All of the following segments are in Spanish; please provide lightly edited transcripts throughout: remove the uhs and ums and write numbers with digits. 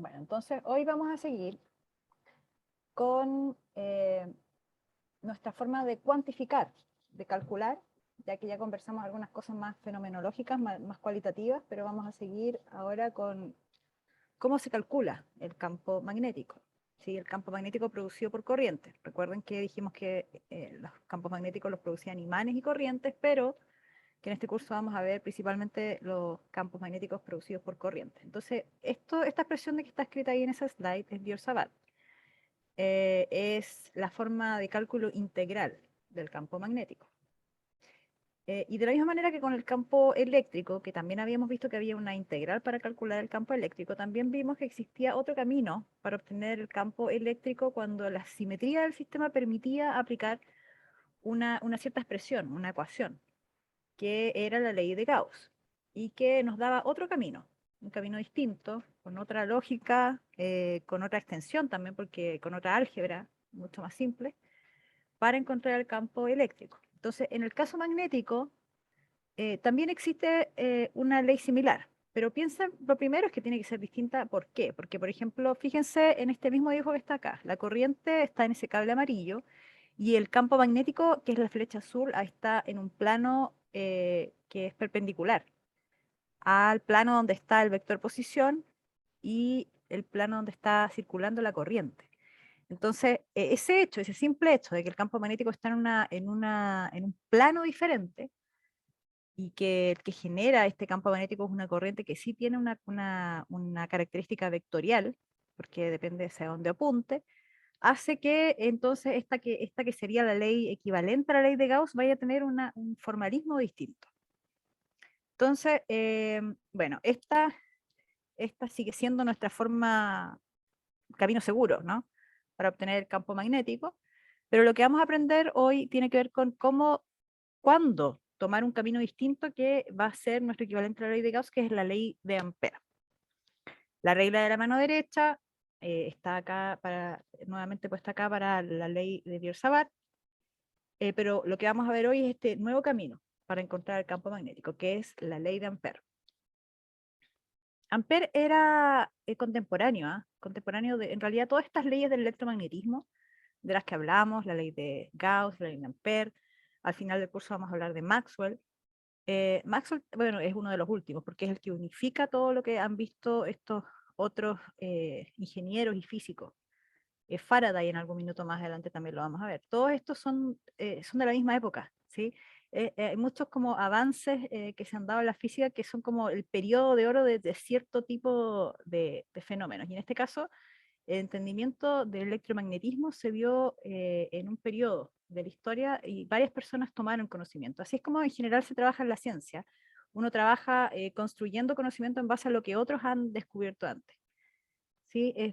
Bueno, entonces hoy vamos a seguir con nuestra forma de cuantificar, de calcular, ya que ya conversamos algunas cosas más fenomenológicas, más cualitativas, pero vamos a seguir ahora con cómo se calcula el campo magnético. ¿Sí? El campo magnético producido por corrientes. Recuerden que dijimos que los campos magnéticos los producían imanes y corrientes, pero que en este curso vamos a ver principalmente los campos magnéticos producidos por corrientes. Entonces, esta expresión de que está escrita ahí en esa slide es Biot-Savart. Es la forma de cálculo integral del campo magnético. Y de la misma manera que con el campo eléctrico, que también habíamos visto que había una integral para calcular el campo eléctrico, también vimos que existía otro camino para obtener el campo eléctrico cuando la simetría del sistema permitía aplicar una cierta expresión, una ecuación, que era la ley de Gauss, y que nos daba otro camino, un camino distinto, con otra lógica, con otra extensión también, porque con otra álgebra, mucho más simple, para encontrar el campo eléctrico. Entonces, en el caso magnético, también existe una ley similar, pero piensen, lo primero es que tiene que ser distinta. ¿Por qué? Porque, por ejemplo, fíjense en este mismo dibujo que está acá, la corriente está en ese cable amarillo, y el campo magnético, que es la flecha azul, ahí está en un plano que es perpendicular al plano donde está el vector posición y el plano donde está circulando la corriente. Entonces, ese hecho, ese simple hecho de que el campo magnético está en un plano diferente y que el que genera este campo magnético es una corriente que sí tiene una característica vectorial, porque depende hacia dónde apunte, hace que entonces esta que sería la ley equivalente a la ley de Gauss vaya a tener un formalismo distinto. Entonces, bueno, esta sigue siendo nuestra forma, camino seguro, ¿no? Para obtener el campo magnético, pero lo que vamos a aprender hoy tiene que ver con cuándo tomar un camino distinto que va a ser nuestro equivalente a la ley de Gauss, que es la ley de Ampère. La regla de la mano derecha está acá nuevamente puesta acá para la ley de Biot-Savart, pero lo que vamos a ver hoy es este nuevo camino para encontrar el campo magnético, que es la ley de Ampère. Ampère era contemporáneo, contemporáneo de, en realidad, todas estas leyes del electromagnetismo, de las que hablamos, la ley de Gauss, la ley de Ampère. Al final del curso vamos a hablar de Maxwell. Maxwell, bueno, es uno de los últimos, porque es el que unifica todo lo que han visto estos otros ingenieros y físicos. Faraday en algún minuto más adelante también lo vamos a ver. Todos estos son de la misma época, ¿sí? Hay muchos como avances que se han dado en la física que son como el periodo de oro de cierto tipo de fenómenos. Y en este caso, el entendimiento del electromagnetismo se vio en un periodo de la historia y varias personas tomaron conocimiento. Así es como en general se trabaja en la ciencia. Uno trabaja construyendo conocimiento en base a lo que otros han descubierto antes. ¿Sí? Es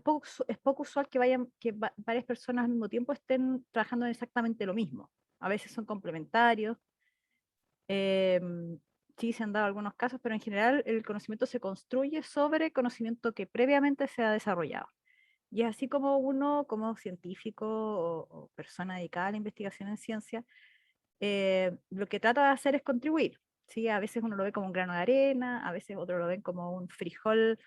poco usual que varias personas al mismo tiempo estén trabajando en exactamente lo mismo. A veces son complementarios. Sí, se han dado algunos casos, pero en general el conocimiento se construye sobre conocimiento que previamente se ha desarrollado. Y es así como uno, como científico o persona dedicada a la investigación en ciencia, lo que trata de hacer es contribuir. ¿Sí? A veces uno lo ve como un grano de arena, a veces otros lo ven como un frijol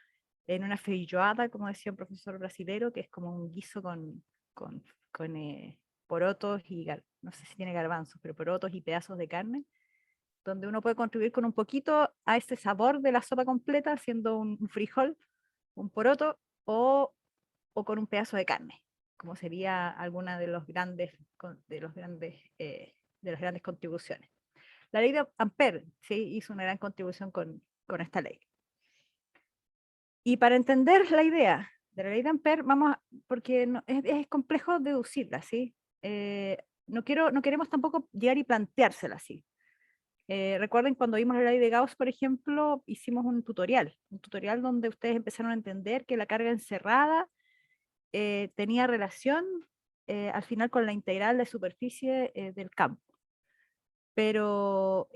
en una feijoada, como decía un profesor brasilero, que es como un guiso con, con porotos y, no sé si tiene garbanzos, pero porotos y pedazos de carne, donde uno puede contribuir con un poquito a ese sabor de la sopa completa, haciendo un frijol, un poroto o con un pedazo de carne, como sería alguna de los grandes, de las grandes contribuciones. La ley de Ampère sí hizo una gran contribución con esta ley. Y para entender la idea de la ley de Ampère, porque es complejo deducirla, ¿sí? No queremos tampoco llegar y planteársela así. Recuerden cuando vimos la ley de Gauss, por ejemplo, hicimos un tutorial donde ustedes empezaron a entender que la carga encerrada tenía relación al final con la integral de superficie del campo. Pero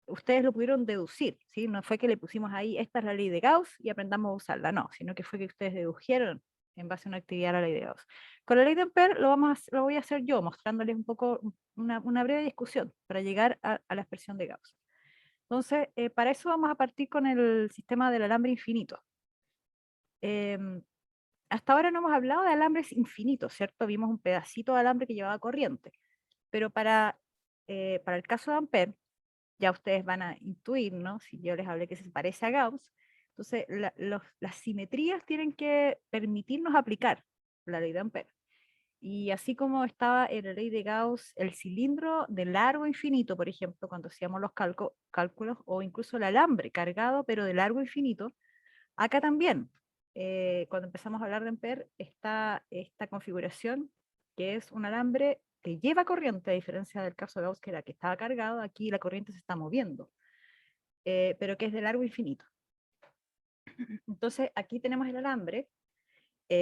ustedes lo pudieron deducir, ¿sí? No fue que le pusimos ahí, esta es la ley de Gauss y aprendamos a usarla, no, sino que fue que ustedes dedujeron en base a una actividad la ley de Gauss. Con la ley de Ampère lo voy a hacer yo, mostrándoles un poco una breve discusión para llegar a la expresión de Gauss. Entonces, para eso vamos a partir con el sistema del alambre infinito. hasta ahora no hemos hablado de alambres infinitos, ¿cierto? Vimos un pedacito de alambre que llevaba corriente, pero para el caso de Ampère, ya ustedes van a intuir, ¿no? Si yo les hablé que se parece a Gauss, entonces las simetrías tienen que permitirnos aplicar la ley de Ampère. Y así como estaba en la ley de Gauss el cilindro de largo infinito, por ejemplo, cuando hacíamos los cálculos, o incluso el alambre cargado, pero de largo infinito, acá también, cuando empezamos a hablar de Ampère, está esta configuración, que es un alambre que lleva corriente, a diferencia del caso de Gauss, que era que estaba cargado, aquí la corriente se está moviendo, pero que es de largo infinito. Entonces, aquí tenemos el alambre,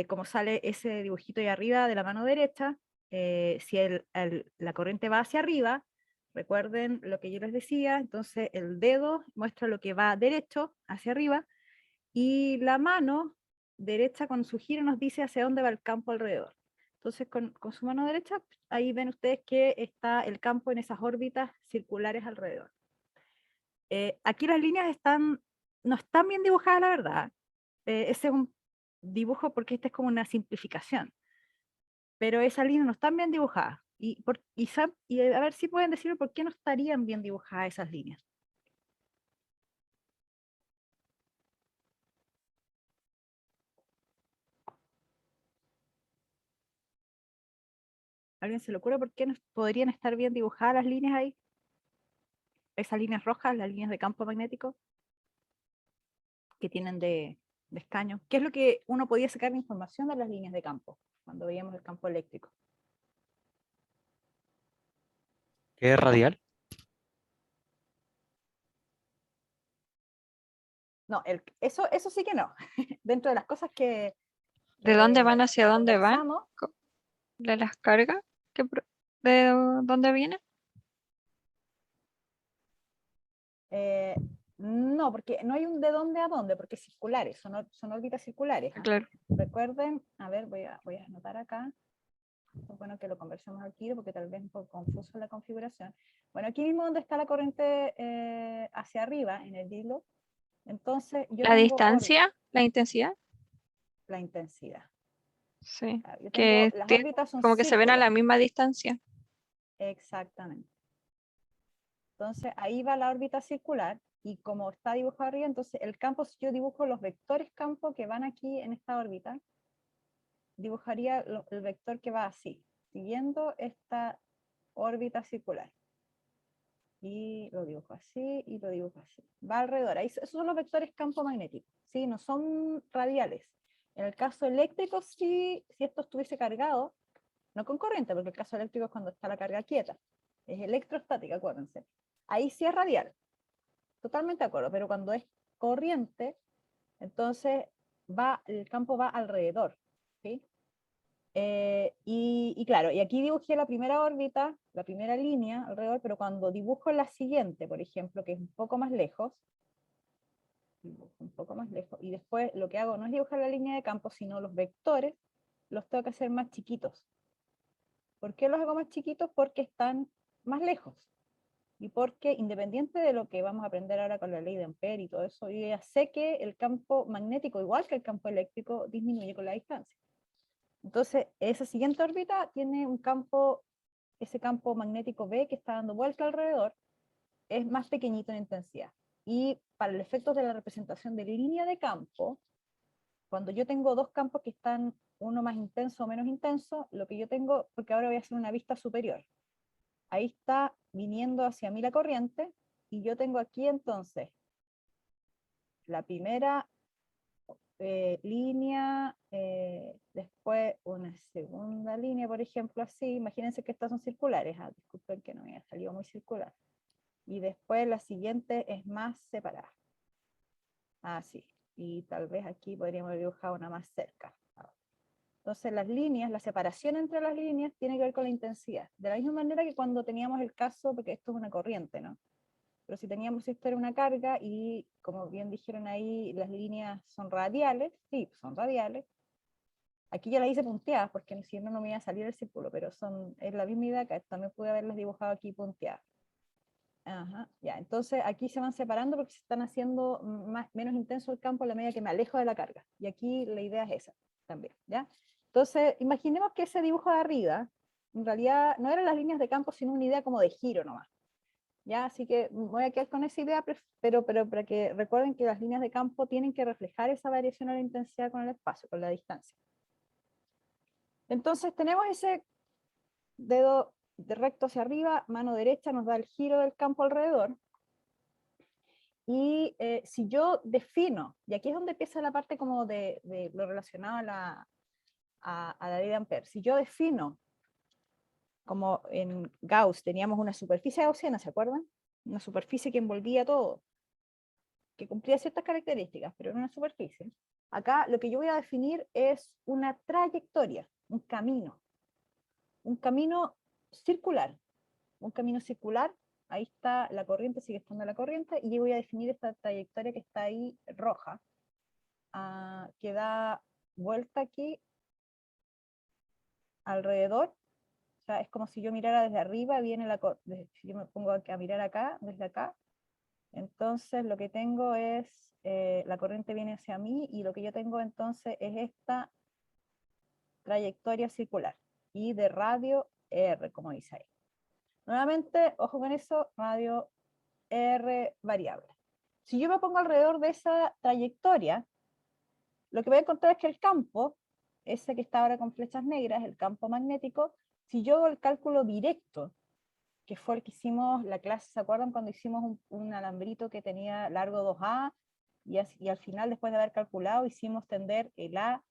como sale ese dibujito ahí arriba de la mano derecha, si la corriente va hacia arriba, recuerden lo que yo les decía, entonces el dedo muestra lo que va derecho, hacia arriba, y la mano derecha con su giro nos dice hacia dónde va el campo alrededor. Entonces con su mano derecha, ahí ven ustedes que está el campo en esas órbitas circulares alrededor. Aquí las líneas no están bien dibujadas, la verdad. Ese es un dibujo porque esta es como una simplificación. Pero esas líneas no están bien dibujadas. Y a ver si pueden decirme por qué no estarían bien dibujadas esas líneas. ¿Alguien se le ocurre por qué no podrían estar bien dibujadas las líneas ahí? Esas líneas rojas, las líneas de campo magnético que tienen de escaño. ¿Qué es lo que uno podía sacar de información de las líneas de campo cuando veíamos el campo eléctrico? ¿Qué es radial? No, eso sí que no. Dentro de las cosas que ¿De dónde van hacia dónde van? conversamos, ¿De las cargas? ¿De dónde vienen? eh, no, porque no hay un de dónde a dónde, porque circulares, son órbitas circulares. ¿Ah? Claro. Recuerden, a ver, voy a anotar acá. Es bueno que lo conversemos aquí porque tal vez es un poco confuso la configuración. Bueno, aquí mismo donde está la corriente hacia arriba, en el hilo, entonces yo ¿La tengo distancia? ¿La intensidad? la intensidad. Sí. Claro, yo tengo, Que las órbitas son como que se ven a círculos. la misma distancia. Exactamente. Entonces ahí va la órbita circular y como está dibujado arriba, entonces el campo, si yo dibujo los vectores campo que van aquí en esta órbita, dibujaría el vector que va así, siguiendo esta órbita circular. Y lo dibujo así y lo dibujo así. Va alrededor. Ahí, esos son los vectores campo magnético. ¿Sí? No son radiales. En el caso eléctrico, sí, si esto estuviese cargado, no con corriente, porque el caso eléctrico es cuando está la carga quieta. Es electrostática, acuérdense. Ahí sí es radial. Totalmente de acuerdo. Pero cuando es corriente, entonces el campo va alrededor. ¿Sí? Y claro, y aquí dibujé la primera órbita, la primera línea alrededor, pero cuando dibujo la siguiente, por ejemplo, que es un poco más lejos, dibujo un poco más lejos, y después lo que hago no es dibujar la línea de campo, sino los vectores, los tengo que hacer más chiquitos. ¿Por qué los hago más chiquitos? Porque están más lejos. Y porque, independiente de lo que vamos a aprender ahora con la ley de Ampère y todo eso, yo ya sé que el campo magnético, igual que el campo eléctrico, disminuye con la distancia. Entonces, esa siguiente órbita tiene un campo, ese campo magnético B que está dando vuelta alrededor, es más pequeñito en intensidad. Y para el efecto de la representación de línea de campo, cuando yo tengo dos campos que están uno más intenso o menos intenso, lo que yo tengo, porque ahora voy a hacer una vista superior, ahí está viniendo hacia mí la corriente, y yo tengo aquí entonces la primera línea, después una segunda línea, por ejemplo, así, imagínense que estas son circulares, disculpen que no me haya salido muy circular, y después la siguiente es más separada, así, y tal vez aquí podríamos dibujar una más cerca. Entonces las líneas, la separación entre las líneas tiene que ver con la intensidad, de la misma manera que cuando teníamos el caso, porque esto es una corriente, ¿no? Pero si teníamos esto era una carga y como bien dijeron ahí, las líneas son radiales, sí, son radiales. Aquí ya las hice punteadas porque si no, no me iba a salir el círculo, pero es la misma idea que también pude haberlas dibujado aquí punteadas. Ajá, ya, entonces aquí se van separando porque se están haciendo menos intenso el campo a la medida que me alejo de la carga. Y aquí la idea es esa también, ¿ya? Entonces, imaginemos que ese dibujo de arriba, en realidad no eran las líneas de campo, sino una idea como de giro nomás. ¿Ya? Así que voy a quedar con esa idea, pero para que recuerden que las líneas de campo tienen que reflejar esa variación a la intensidad con el espacio, con la distancia. Entonces tenemos ese dedo de recto hacia arriba, mano derecha nos da el giro del campo alrededor. Y si yo defino, y aquí es donde empieza la parte como de lo relacionado a la ley de Ampère, si yo defino, como en Gauss teníamos una superficie gaussiana, ¿se acuerdan? Una superficie que envolvía todo, que cumplía ciertas características, pero era una superficie. Acá lo que yo voy a definir es una trayectoria, un camino circular, un camino circular. Ahí está la corriente, sigue estando la corriente, y yo voy a definir esta trayectoria que está ahí roja, que da vuelta aquí alrededor. O sea, es como si yo mirara desde arriba, viene si yo me pongo a mirar acá, desde acá, entonces lo que tengo es, la corriente viene hacia mí, y lo que yo tengo entonces es esta trayectoria circular, y de radio R, como dice ahí. Nuevamente, ojo con eso, radio R variable. Si yo me pongo alrededor de esa trayectoria, lo que voy a encontrar es que el campo, ese que está ahora con flechas negras, el campo magnético, si yo hago el cálculo directo, que fue el que hicimos la clase, ¿se acuerdan cuando hicimos un alambrito que tenía largo 2A, y al final, después de haber calculado, hicimos tender el A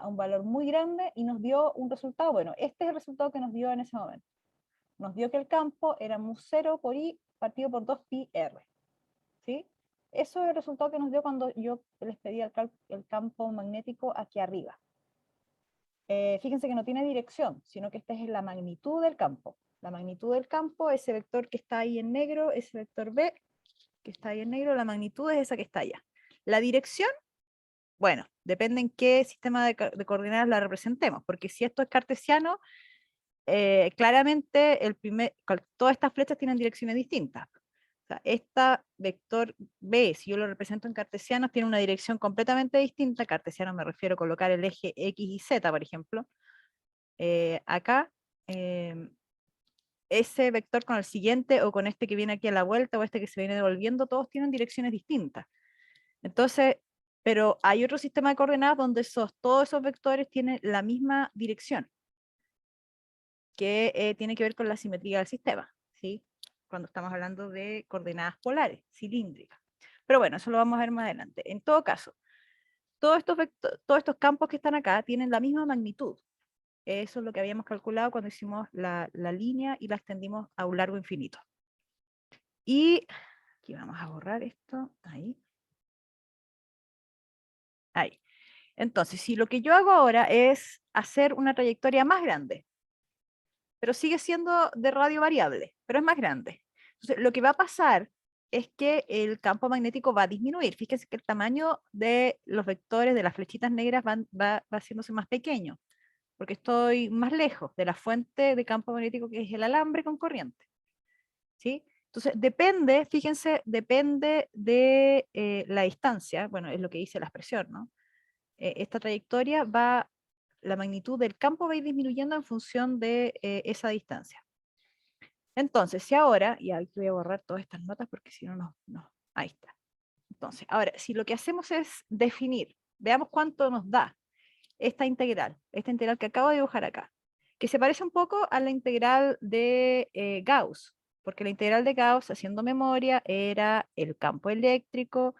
un valor muy grande y nos dio un resultado? Bueno, este es el resultado que nos dio en ese momento. Nos dio que el campo era mu0 por I partido por 2πr. ¿Sí? Eso es el resultado que nos dio cuando yo les pedí el campo magnético aquí arriba. Fíjense que no tiene dirección, sino que esta es la magnitud del campo. La magnitud del campo, ese vector que está ahí en negro, ese vector B que está ahí en negro, la magnitud es esa que está allá. La dirección, bueno, depende en qué sistema de coordenadas la representemos, porque si esto es cartesiano, claramente todas estas flechas tienen direcciones distintas. O sea, esta vector B, si yo lo represento en cartesiano, tiene una dirección completamente distinta. Cartesiano me refiero a colocar el eje X y Z, por ejemplo. Acá, ese vector con el siguiente, o con este que viene aquí a la vuelta, o este que se viene devolviendo, todos tienen direcciones distintas. Entonces, pero hay otro sistema de coordenadas donde todos esos vectores tienen la misma dirección, que tiene que ver con la simetría del sistema, ¿sí? Cuando estamos hablando de coordenadas polares, cilíndricas. Pero bueno, eso lo vamos a ver más adelante. En todo caso, todos estos campos que están acá tienen la misma magnitud. Eso es lo que habíamos calculado cuando hicimos la línea y la extendimos a un largo infinito. Y aquí vamos a borrar esto, ahí. Ahí. Entonces, si lo que yo hago ahora es hacer una trayectoria más grande, pero sigue siendo de radio variable, pero es más grande. Entonces, lo que va a pasar es que el campo magnético va a disminuir. Fíjense que el tamaño de los vectores de las flechitas negras va haciéndose más pequeño, porque estoy más lejos de la fuente de campo magnético, que es el alambre con corriente. ¿Sí? Entonces, depende, fíjense, depende de la distancia, bueno, es lo que dice la expresión, ¿no? Esta trayectoria la magnitud del campo va a ir disminuyendo en función de esa distancia. Entonces, si ahora, y aquí voy a borrar todas estas notas porque si no, no, ahí está. Entonces, ahora, si lo que hacemos es definir, veamos cuánto nos da esta integral que acabo de dibujar acá, que se parece un poco a la integral de Gauss, porque la integral de Gauss, haciendo memoria, era el campo eléctrico,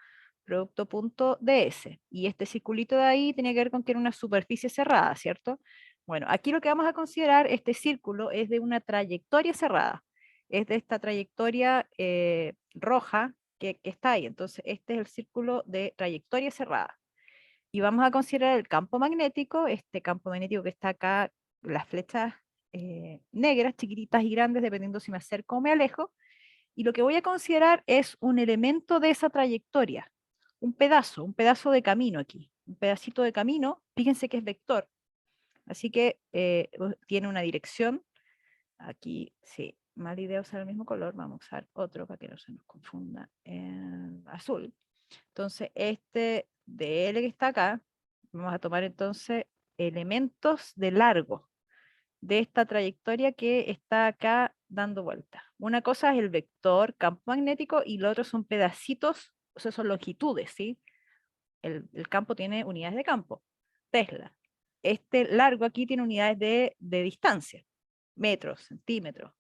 producto punto ds, y este circulito de ahí tenía que ver con que era una superficie cerrada, ¿cierto? Bueno, aquí lo que vamos a considerar, este círculo es de una trayectoria cerrada, es de esta trayectoria roja que está ahí. Entonces este es el círculo de trayectoria cerrada. Y vamos a considerar el campo magnético, este campo magnético que está acá, las flechas negras, chiquititas y grandes, dependiendo si me acerco o me alejo. Y lo que voy a considerar es un elemento de esa trayectoria, un pedazo de camino aquí, un pedacito de camino. Fíjense que es vector, así que tiene una dirección, aquí sí, mala idea usar el mismo color, vamos a usar otro para que no se nos confunda, azul. Entonces, este DL que está acá, vamos a tomar entonces elementos de largo de esta trayectoria que está acá dando vuelta. Una cosa es el vector campo magnético y lo otro son pedacitos, o sea, son longitudes, ¿sí? El campo tiene unidades de campo, Tesla. Este largo aquí tiene unidades de distancia, metros, centímetros.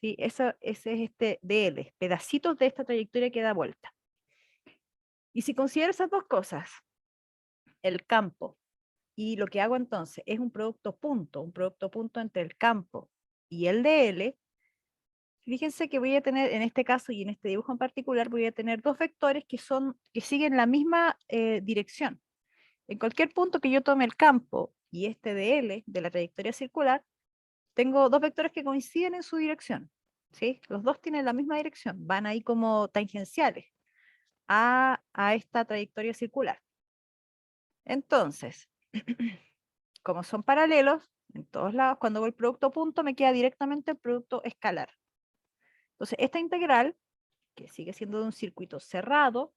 ¿Sí? Ese es este DL, pedacitos de esta trayectoria que da vuelta. Y si considero esas dos cosas, el campo y lo que hago entonces es un producto punto entre el campo y el DL, fíjense que voy a tener en este caso y en este dibujo en particular voy a tener dos vectores que siguen la misma dirección. En cualquier punto que yo tome el campo y este DL de la trayectoria circular, tengo dos vectores que coinciden en su dirección. ¿Sí? Los dos tienen la misma dirección, van ahí como tangenciales a esta trayectoria circular. Entonces, como son paralelos, en todos lados, cuando voy el producto punto, me queda directamente el producto escalar. Entonces, esta integral, que sigue siendo de un circuito cerrado,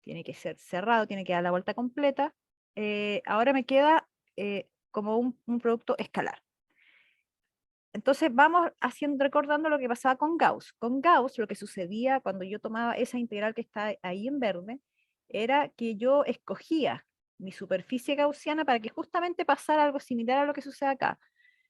tiene que ser cerrado, tiene que dar la vuelta completa, ahora me queda como un producto escalar. Entonces vamos recordando lo que pasaba con Gauss. Con Gauss lo que sucedía cuando yo tomaba esa integral que está ahí en verde, era que yo escogía mi superficie gaussiana para que justamente pasara algo similar a lo que sucede acá.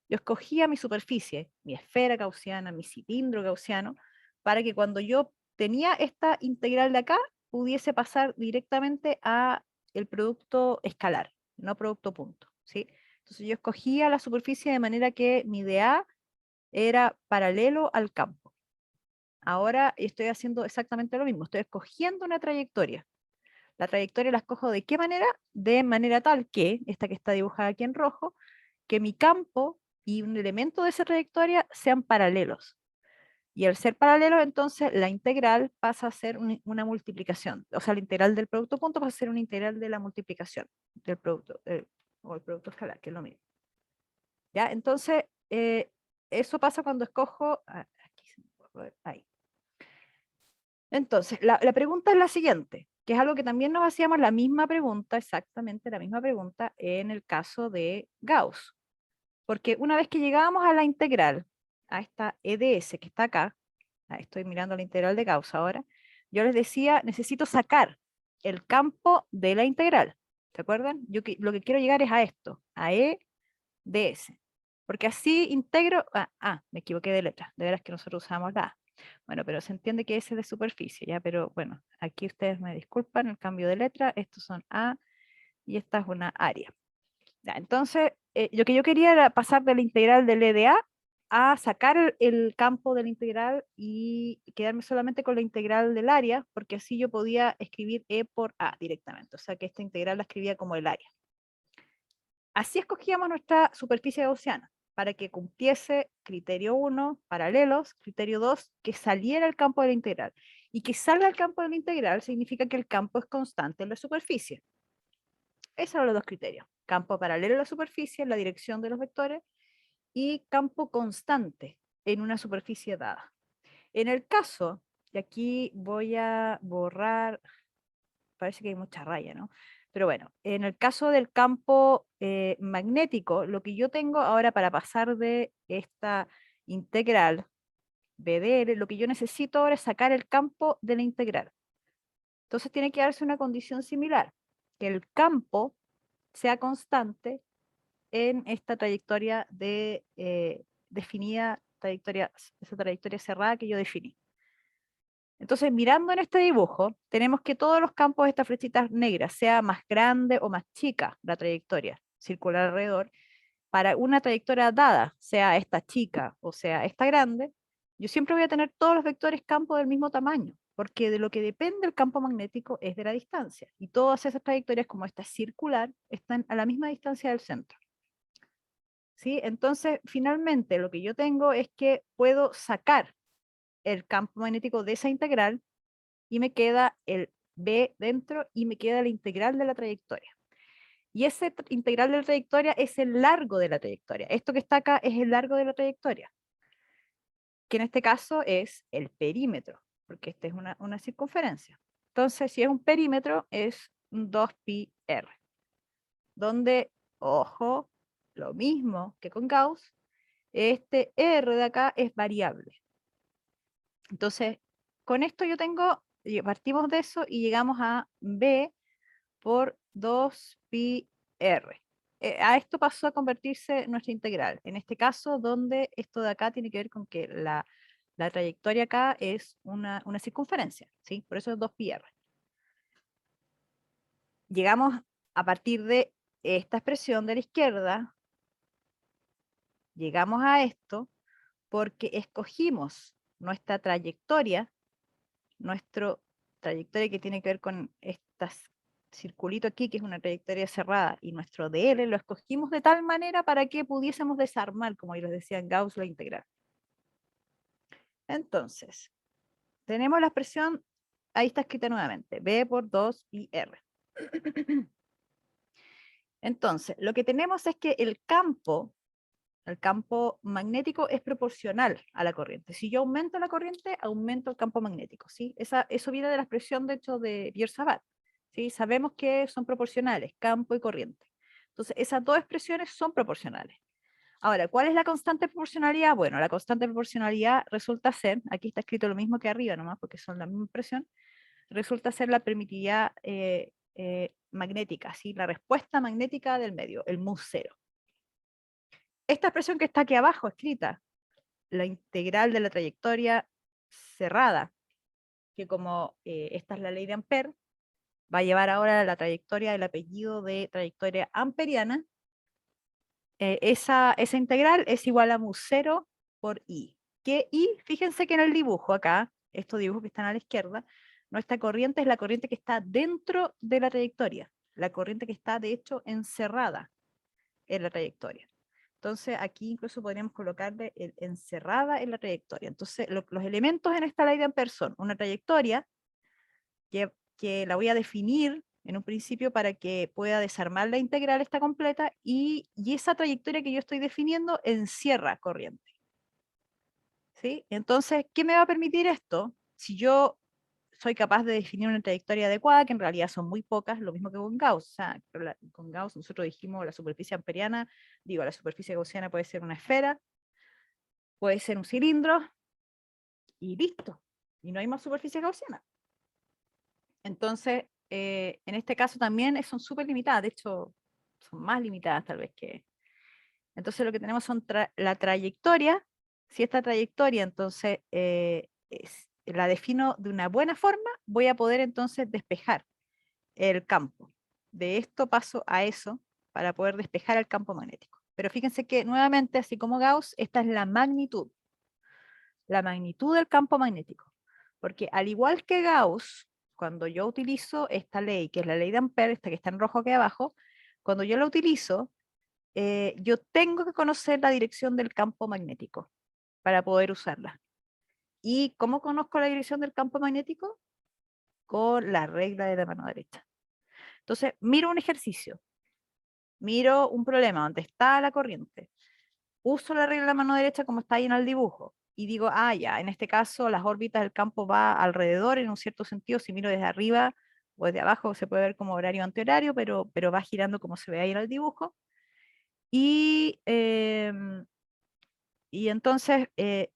Yo escogía mi superficie, mi esfera gaussiana, mi cilindro gaussiano, para que cuando yo tenía esta integral de acá, pudiese pasar directamente a el producto escalar, no producto punto, ¿sí? Entonces yo escogía la superficie de manera que mi dA era paralelo al campo. Ahora estoy haciendo exactamente lo mismo, estoy escogiendo una trayectoria. La trayectoria la escojo ¿de qué manera? De manera tal que, esta que está dibujada aquí en rojo, que mi campo y un elemento de esa trayectoria sean paralelos. Y al ser paralelos, entonces la integral pasa a ser una multiplicación. O sea, la integral del producto punto pasa a ser una integral de la multiplicación del producto, o el producto escalar, que es lo mismo. ¿Ya? Entonces, eso pasa cuando escojo, aquí se me puede ver, ahí. Entonces, la pregunta es la siguiente, que es algo que también nos hacíamos la misma pregunta, exactamente la misma pregunta en el caso de Gauss. Porque una vez que llegábamos a la integral, a esta EDS que está acá, estoy mirando la integral de Gauss ahora, yo les decía, necesito sacar el campo de la integral. ¿Se acuerdan? Lo que quiero llegar es a esto, a EDS. Porque así integro, me equivoqué de letra, de veras que nosotros usamos la A. Bueno, pero se entiende que ese es de superficie, ¿ya? Pero bueno, aquí ustedes me disculpan el cambio de letra, estos son A y esta es una área. Ya, entonces, lo que yo quería era pasar de la integral del EDA a sacar el campo de la integral y quedarme solamente con la integral del área, porque así yo podía escribir E por A directamente, o sea que esta integral la escribía como el área. Así escogíamos nuestra superficie gaussiana, para que cumpliese criterio 1, paralelos, criterio 2, que saliera el campo de la integral. Y que salga el campo de la integral significa que el campo es constante en la superficie. Esos eran los dos criterios. Campo paralelo a la superficie en la dirección de los vectores y campo constante en una superficie dada. En el caso, y aquí voy a borrar, parece que hay mucha raya, ¿no? Pero bueno, en el caso del campo magnético, lo que yo tengo ahora para pasar de esta integral BDL, lo que yo necesito ahora es sacar el campo de la integral. Entonces tiene que darse una condición similar, que el campo sea constante en esta trayectoria definida, esa trayectoria cerrada que yo definí. Entonces, mirando en este dibujo, tenemos que todos los campos de estas flechitas negras, sea más grande o más chica la trayectoria circular alrededor, para una trayectoria dada, sea esta chica o sea esta grande, yo siempre voy a tener todos los vectores campos del mismo tamaño, porque de lo que depende el campo magnético es de la distancia, y todas esas trayectorias, como esta circular, están a la misma distancia del centro. ¿Sí? Entonces, finalmente, lo que yo tengo es que puedo sacar el campo magnético de esa integral y me queda el B dentro y me queda la integral de la trayectoria. Y ese integral de la trayectoria es el largo de la trayectoria. Esto que está acá es el largo de la trayectoria. que en este caso es el perímetro, porque esta es una circunferencia. Entonces, si es un perímetro, es 2πr, donde, ojo, lo mismo que con Gauss, este r de acá es variable. Entonces, con esto partimos de eso y llegamos a b por 2πr. A esto pasó a convertirse nuestra integral. En este caso, donde esto de acá tiene que ver con que la trayectoria acá es una circunferencia, ¿sí? Por eso es 2πr. Llegamos a partir de esta expresión de la izquierda, llegamos a esto porque escogimos nuestra trayectoria que tiene que ver con este circulito aquí, que es una trayectoria cerrada, y nuestro dl lo escogimos de tal manera para que pudiésemos desarmar, como yo les decía en Gauss, la integral. Entonces, tenemos la expresión, ahí está escrita nuevamente, b por 2πr. Entonces, lo que tenemos es que el campo magnético es proporcional a la corriente. Si yo aumento la corriente, aumento el campo magnético, ¿sí? Eso viene de la expresión, de hecho, de Biot-Savart, ¿sí? Sabemos que son proporcionales, campo y corriente. Entonces, esas dos expresiones son proporcionales. Ahora, ¿cuál es la constante de proporcionalidad? Bueno, la constante de proporcionalidad resulta ser, aquí está escrito lo mismo que arriba nomás, porque son la misma expresión, resulta ser la permitividad magnética, ¿sí? La respuesta magnética del medio, el mu0. Esta expresión que está aquí abajo escrita, la integral de la trayectoria cerrada, que como esta es la ley de Ampère, va a llevar ahora a la trayectoria del apellido de trayectoria amperiana. Esa integral es igual a mu0 por I. Que I, fíjense que en el dibujo acá, estos dibujos que están a la izquierda, nuestra corriente es la corriente que está dentro de la trayectoria, la corriente que está de hecho encerrada en la trayectoria. Entonces aquí incluso podríamos colocarle el encerrada en la trayectoria. Entonces los elementos en esta ley de Ampère son una trayectoria que la voy a definir en un principio para que pueda desarmar la integral esta completa, y esa trayectoria que yo estoy definiendo encierra corriente. ¿Sí? Entonces, ¿qué me va a permitir esto? Si yo soy capaz de definir una trayectoria adecuada, que en realidad son muy pocas, lo mismo que con Gauss. O sea, con Gauss nosotros dijimos la superficie amperiana, la superficie gaussiana puede ser una esfera, puede ser un cilindro, y listo. Y no hay más superficie gaussiana. Entonces, en este caso también son súper limitadas, de hecho, son más limitadas tal vez que... Entonces lo que tenemos son la trayectoria. Si esta trayectoria entonces la defino de una buena forma, voy a poder entonces despejar el campo. De esto paso a eso para poder despejar el campo magnético. Pero fíjense que nuevamente, así como Gauss, esta es la magnitud del campo magnético. Porque al igual que Gauss, cuando yo utilizo esta ley, que es la ley de Ampère, esta que está en rojo aquí abajo, cuando yo la utilizo, yo tengo que conocer la dirección del campo magnético para poder usarla. ¿Y cómo conozco la dirección del campo magnético? Con la regla de la mano derecha. Entonces, miro un ejercicio, miro un problema donde está la corriente, uso la regla de la mano derecha como está ahí en el dibujo, y digo, ya, en este caso las órbitas del campo va alrededor en un cierto sentido. Si miro desde arriba o desde abajo se puede ver como horario antihorario, pero va girando como se ve ahí en el dibujo. Y entonces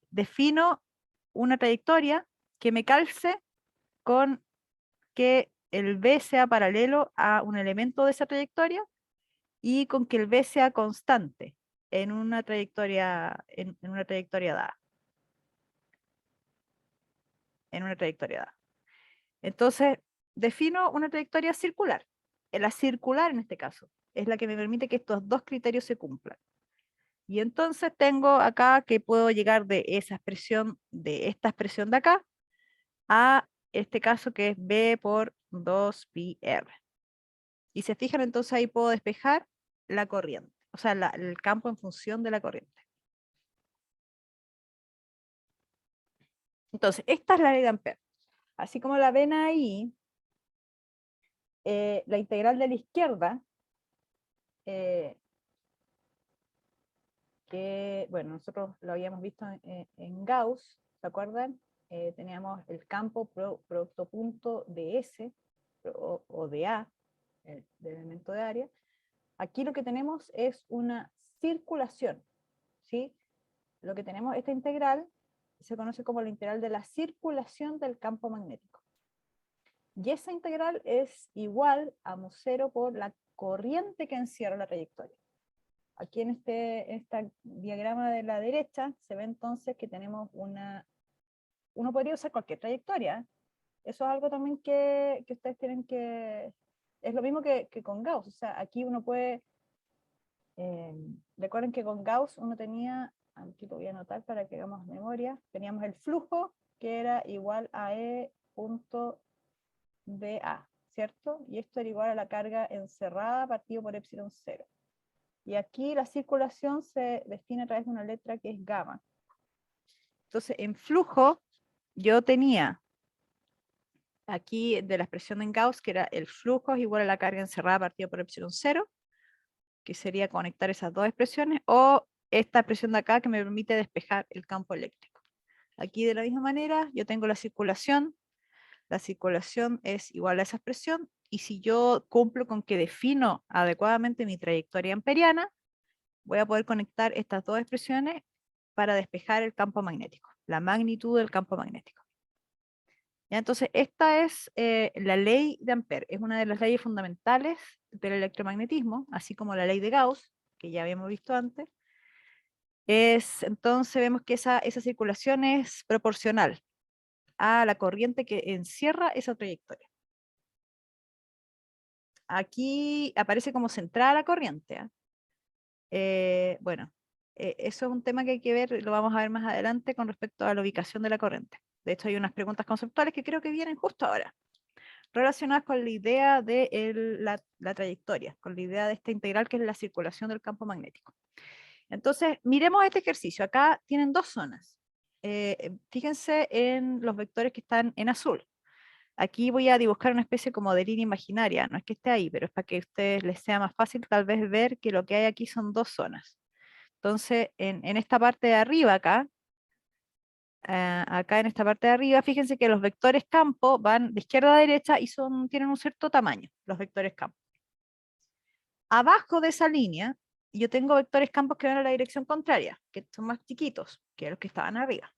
defino una trayectoria que me calce con que el B sea paralelo a un elemento de esa trayectoria, y con que el B sea constante en una trayectoria, en una trayectoria dada. En una trayectoria dada. Entonces, defino una trayectoria circular. La circular en este caso es la que me permite que estos dos criterios se cumplan. Y entonces tengo acá que puedo llegar de esa expresión, de esta expresión de acá, a este caso que es B por 2πr. Y se fijan, entonces ahí puedo despejar la corriente, o sea, el campo en función de la corriente. Entonces, esta es la ley de Ampère. Así como la ven ahí, la integral de la izquierda, que, bueno, nosotros lo habíamos visto en Gauss, ¿se acuerdan? Teníamos el campo producto punto de S o de A, del elemento de área. Aquí lo que tenemos es una circulación, ¿sí? Lo que tenemos, esta integral, se conoce como la integral de la circulación del campo magnético. Y esa integral es igual a mu0 por la corriente que encierra la trayectoria. Aquí en este diagrama de la derecha se ve entonces que tenemos uno podría usar cualquier trayectoria. Eso es algo también que ustedes tienen que, es lo mismo que con Gauss, o sea, aquí uno puede, recuerden que con Gauss uno tenía, aquí lo voy a anotar para que hagamos memoria, teníamos el flujo que era igual a E punto dA, ¿cierto? Y esto era igual a la carga encerrada partido por epsilon 0. Y aquí la circulación se define a través de una letra que es gamma. Entonces, en flujo, yo tenía aquí de la expresión en Gauss, que era el flujo es igual a la carga encerrada partido por epsilon 0, que sería conectar esas dos expresiones, o esta expresión de acá que me permite despejar el campo eléctrico. Aquí de la misma manera, yo tengo la circulación es igual a esa expresión, y si yo cumplo con que defino adecuadamente mi trayectoria amperiana, voy a poder conectar estas dos expresiones para despejar el campo magnético, la magnitud del campo magnético. ¿Ya? Entonces, esta es la ley de Ampère, es una de las leyes fundamentales del electromagnetismo, así como la ley de Gauss, que ya habíamos visto antes. Entonces vemos que esa circulación es proporcional a la corriente que encierra esa trayectoria. Aquí aparece como centrada la corriente. Bueno, eso es un tema que hay que ver, lo vamos a ver más adelante con respecto a la ubicación de la corriente. De hecho, hay unas preguntas conceptuales que creo que vienen justo ahora, relacionadas con la idea de la trayectoria, con la idea de esta integral que es la circulación del campo magnético. Entonces, miremos este ejercicio. Acá tienen dos zonas. Fíjense en los vectores que están en azul. Aquí voy a dibujar una especie como de línea imaginaria, no es que esté ahí, pero es para que a ustedes les sea más fácil tal vez ver que lo que hay aquí son dos zonas. Entonces, en esta parte de arriba acá, acá en esta parte de arriba, fíjense que los vectores campo van de izquierda a derecha y tienen un cierto tamaño, los vectores campo. Abajo de esa línea, yo tengo vectores campos que van a la dirección contraria, que son más chiquitos que los que estaban arriba.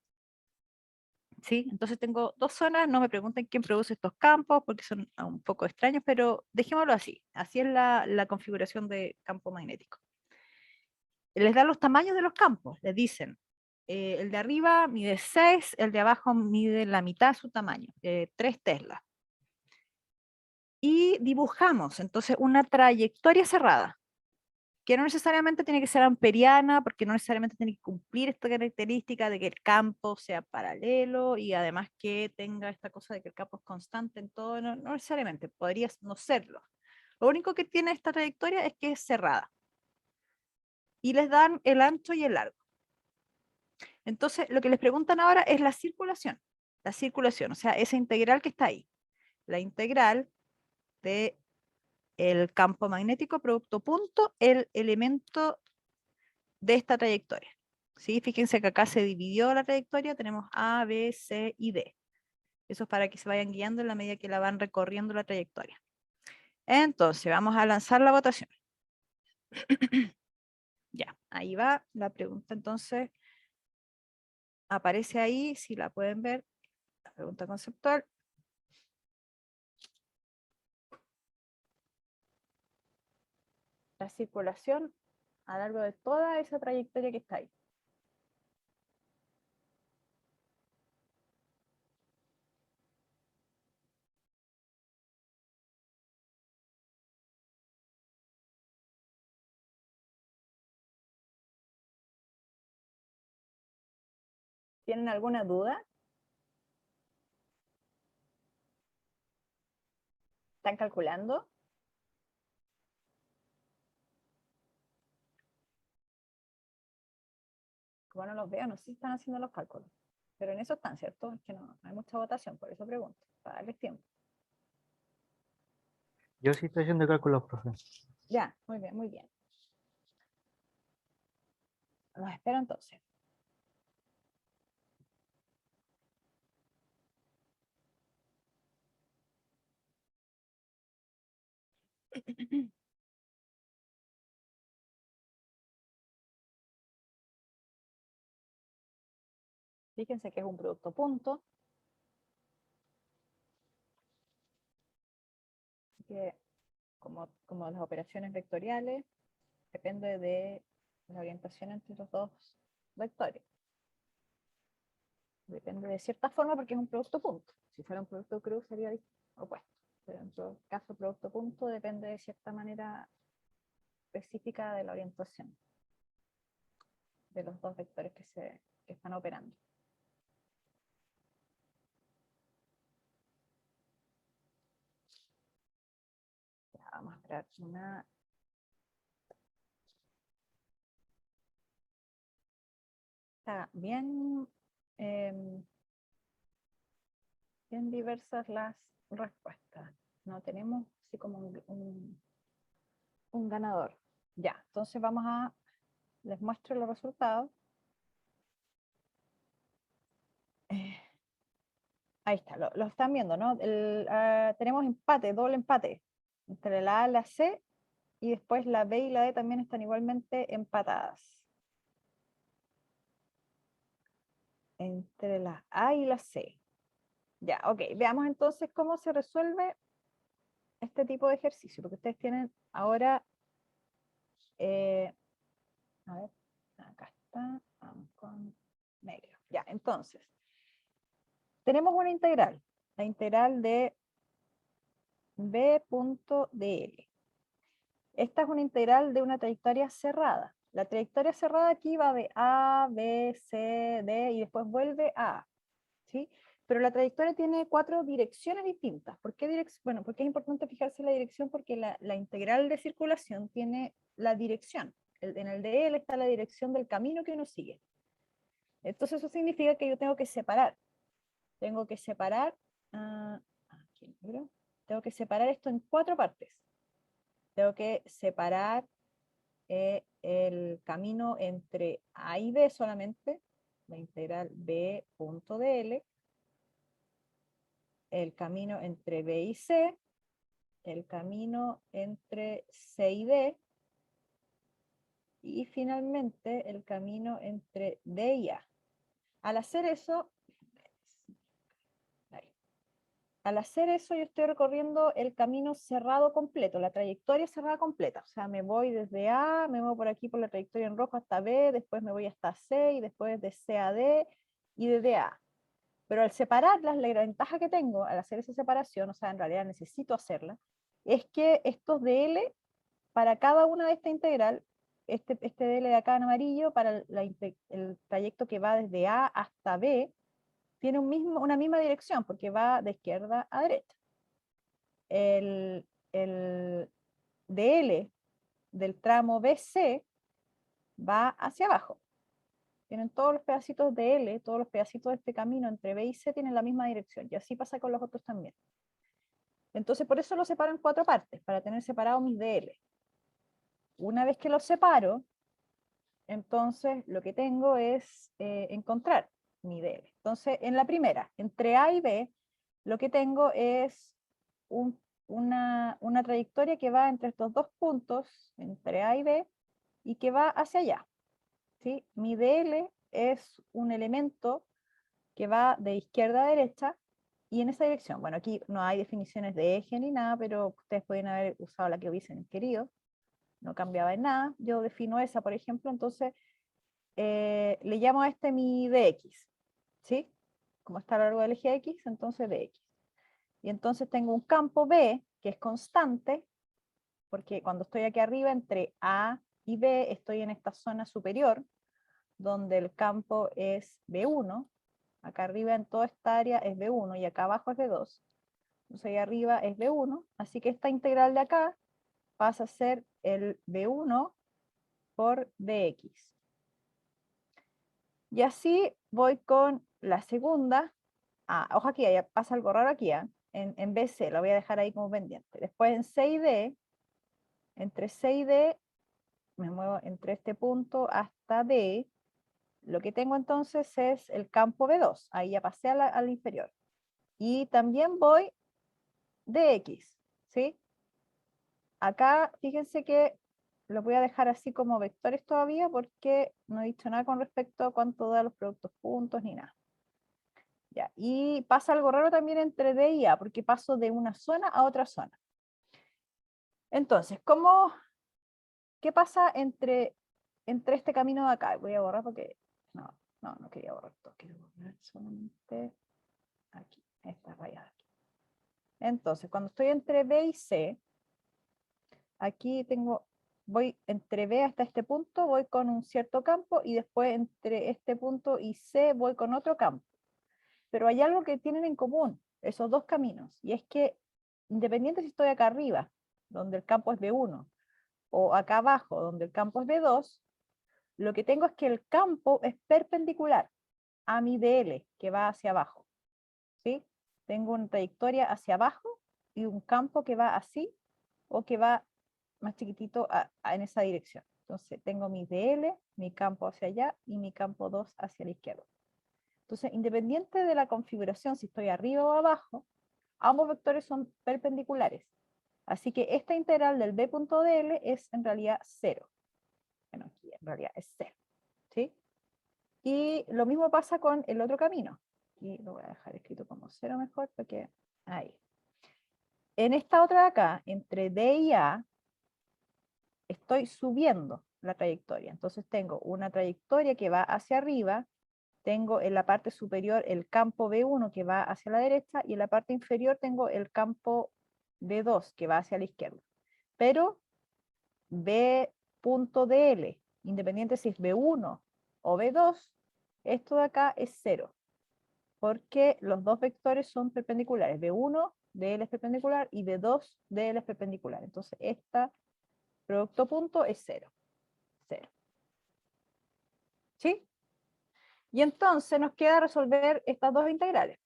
¿Sí? Entonces tengo dos zonas, no me pregunten quién produce estos campos, porque son un poco extraños, pero dejémoslo así. Así es la configuración de campo magnético. Les dan los tamaños de los campos, les dicen, el de arriba mide 6, el de abajo mide la mitad de su tamaño, 3 teslas. Y dibujamos entonces una trayectoria cerrada, que no necesariamente tiene que ser amperiana, porque no necesariamente tiene que cumplir esta característica de que el campo sea paralelo y además que tenga esta cosa de que el campo es constante en todo, no necesariamente, podría no serlo. Lo único que tiene esta trayectoria es que es cerrada. Y les dan el ancho y el largo. Entonces, lo que les preguntan ahora es la circulación. La circulación, o sea, esa integral que está ahí. La integral de el campo magnético producto punto, el elemento de esta trayectoria. ¿Sí? Fíjense que acá se dividió la trayectoria, tenemos A, B, C y D. Eso es para que se vayan guiando en la medida que la van recorriendo la trayectoria. Entonces, vamos a lanzar la votación. Ya, ahí va la pregunta. Entonces, aparece ahí, si la pueden ver, la pregunta conceptual. La circulación a lo largo de toda esa trayectoria que está ahí. ¿Tienen alguna duda? ¿Están calculando? Como no los veo, no sé si están haciendo los cálculos. Pero en eso están, ¿cierto? Es que no hay mucha votación, por eso pregunto, para darles tiempo. Yo sí estoy haciendo cálculos, profe. Ya, muy bien, muy bien. Los espero entonces. Fíjense que es un producto punto. Que como las operaciones vectoriales, depende de la orientación entre los dos vectores. Depende de cierta forma porque es un producto punto. Si fuera un producto cruz sería opuesto. Pero en todo caso, producto punto depende de cierta manera específica de la orientación de los dos vectores que están operando. Ya, vamos a esperar una... Está bien, bien diversas las respuestas. No tenemos así como un ganador. Ya, entonces les muestro los resultados. Ahí está, lo están viendo, ¿no? Tenemos empate, doble empate, entre la A y la C, y después la B y la D también están igualmente empatadas. Entre la A y la C. Ya, ok, veamos entonces cómo se resuelve este tipo de ejercicio, porque ustedes tienen ahora, a ver, acá está, vamos con negro. Ya, entonces, tenemos una integral, la integral de b.dl. Esta es una integral de una trayectoria cerrada. La trayectoria cerrada aquí va de A, B, C, D y después vuelve a A, ¿sí? Pero la trayectoria tiene 4 direcciones distintas. ¿Por qué bueno, porque es importante fijarse en la dirección porque la integral de circulación tiene la dirección. En el DL está la dirección del camino que uno sigue. Entonces eso significa que yo tengo que separar. Tengo que separar, tengo que separar esto en 4 partes. Tengo que separar el camino entre A y B solamente, la integral b.dl, el camino entre B y C, el camino entre C y D, y finalmente el camino entre D y A. Al hacer eso, yo estoy recorriendo el camino cerrado completo, la trayectoria cerrada completa. O sea, me voy desde A, me voy por aquí por la trayectoria en rojo hasta B, después me voy hasta C, y después de C a D, y de D a A. Pero al separarlas, la gran ventaja que tengo al hacer esa separación, o sea, en realidad necesito hacerla, es que estos DL, para cada una de esta integral, este DL de acá en amarillo, para el trayecto que va desde A hasta B, tiene una misma dirección, porque va de izquierda a derecha. El DL del tramo BC va hacia abajo. Tienen todos los pedacitos de L, todos los pedacitos de este camino entre B y C tienen la misma dirección, y así pasa con los otros también. Entonces, por eso lo separo en 4 partes, para tener separados mis DL. Una vez que los separo, entonces lo que tengo es encontrar mi DL. Entonces, en la primera, entre A y B, lo que tengo es una trayectoria que va entre estos 2 puntos, entre A y B, y que va hacia allá. ¿Sí? Mi DL es un elemento que va de izquierda a derecha y en esa dirección. Bueno, aquí no hay definiciones de eje ni nada, pero ustedes pueden haber usado la que hubiesen querido. No cambiaba en nada. Yo defino esa, por ejemplo, entonces le llamo a este mi dx. ¿Sí? Como está a lo largo del eje X, entonces dx. Y entonces tengo un campo B que es constante, porque cuando estoy aquí arriba entre A y B, estoy en esta zona superior, donde el campo es B1, acá arriba en toda esta área es B1 y acá abajo es B2, entonces ahí arriba es B1, así que esta integral de acá pasa a ser el B1 por dx. Y así voy con la segunda, ojo aquí, ya pasa algo raro aquí, en BC, lo voy a dejar ahí como pendiente. Después en C y D, entre C y D me muevo entre este punto hasta D, lo que tengo entonces es el campo B2, ahí ya pasé al inferior. Y también voy DX, ¿sí? Acá, fíjense que lo voy a dejar así como vectores todavía porque no he dicho nada con respecto a cuánto da los productos puntos ni nada. Ya, y pasa algo raro también entre D y A, porque paso de una zona a otra zona. Entonces, ¿qué pasa entre este camino de acá? Voy a borrar porque no quería borrar todo, quiero borrar solamente aquí, esta raya de aquí. Entonces, cuando estoy entre B y C, aquí voy entre B hasta este punto, voy con un cierto campo, y después entre este punto y C voy con otro campo. Pero hay algo que tienen en común, esos dos caminos, y es que independiente si estoy acá arriba, donde el campo es B1, o acá abajo, donde el campo es B2, lo que tengo es que el campo es perpendicular a mi DL, que va hacia abajo, ¿sí? Tengo una trayectoria hacia abajo y un campo que va así, o que va más chiquitito en esa dirección. Entonces tengo mi DL, mi campo hacia allá, y mi campo 2 hacia la izquierda. Entonces, independiente de la configuración, si estoy arriba o abajo, ambos vectores son perpendiculares. Así que esta integral del b.dl es en realidad 0. Bueno, aquí en realidad es 0. ¿Sí? Y lo mismo pasa con el otro camino. Aquí lo voy a dejar escrito como 0 mejor, porque ahí. En esta otra de acá, entre D y A, estoy subiendo la trayectoria. Entonces tengo una trayectoria que va hacia arriba, tengo en la parte superior el campo B1 que va hacia la derecha, y en la parte inferior tengo el campo B2 que va hacia la izquierda. Pero B.dl, independiente si es B1 o B2, esto de acá es 0, porque los dos vectores son perpendiculares. B1, dl es perpendicular, y B2, dl es perpendicular. Entonces esta producto punto es 0. 0. ¿Sí? Y entonces nos queda resolver estas dos integrales.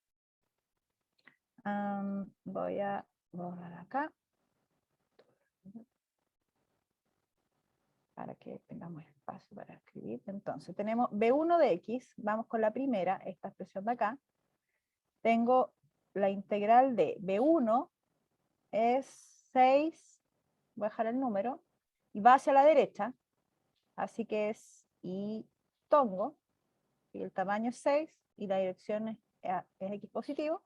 Voy a borrar acá para que tengamos espacio para escribir. Entonces tenemos B1 de X, vamos con la primera, esta expresión de acá. Tengo la integral de B1 es 6, voy a dejar el número, y va hacia la derecha, así que es y tongo, y el tamaño es 6, y la dirección es X positivo,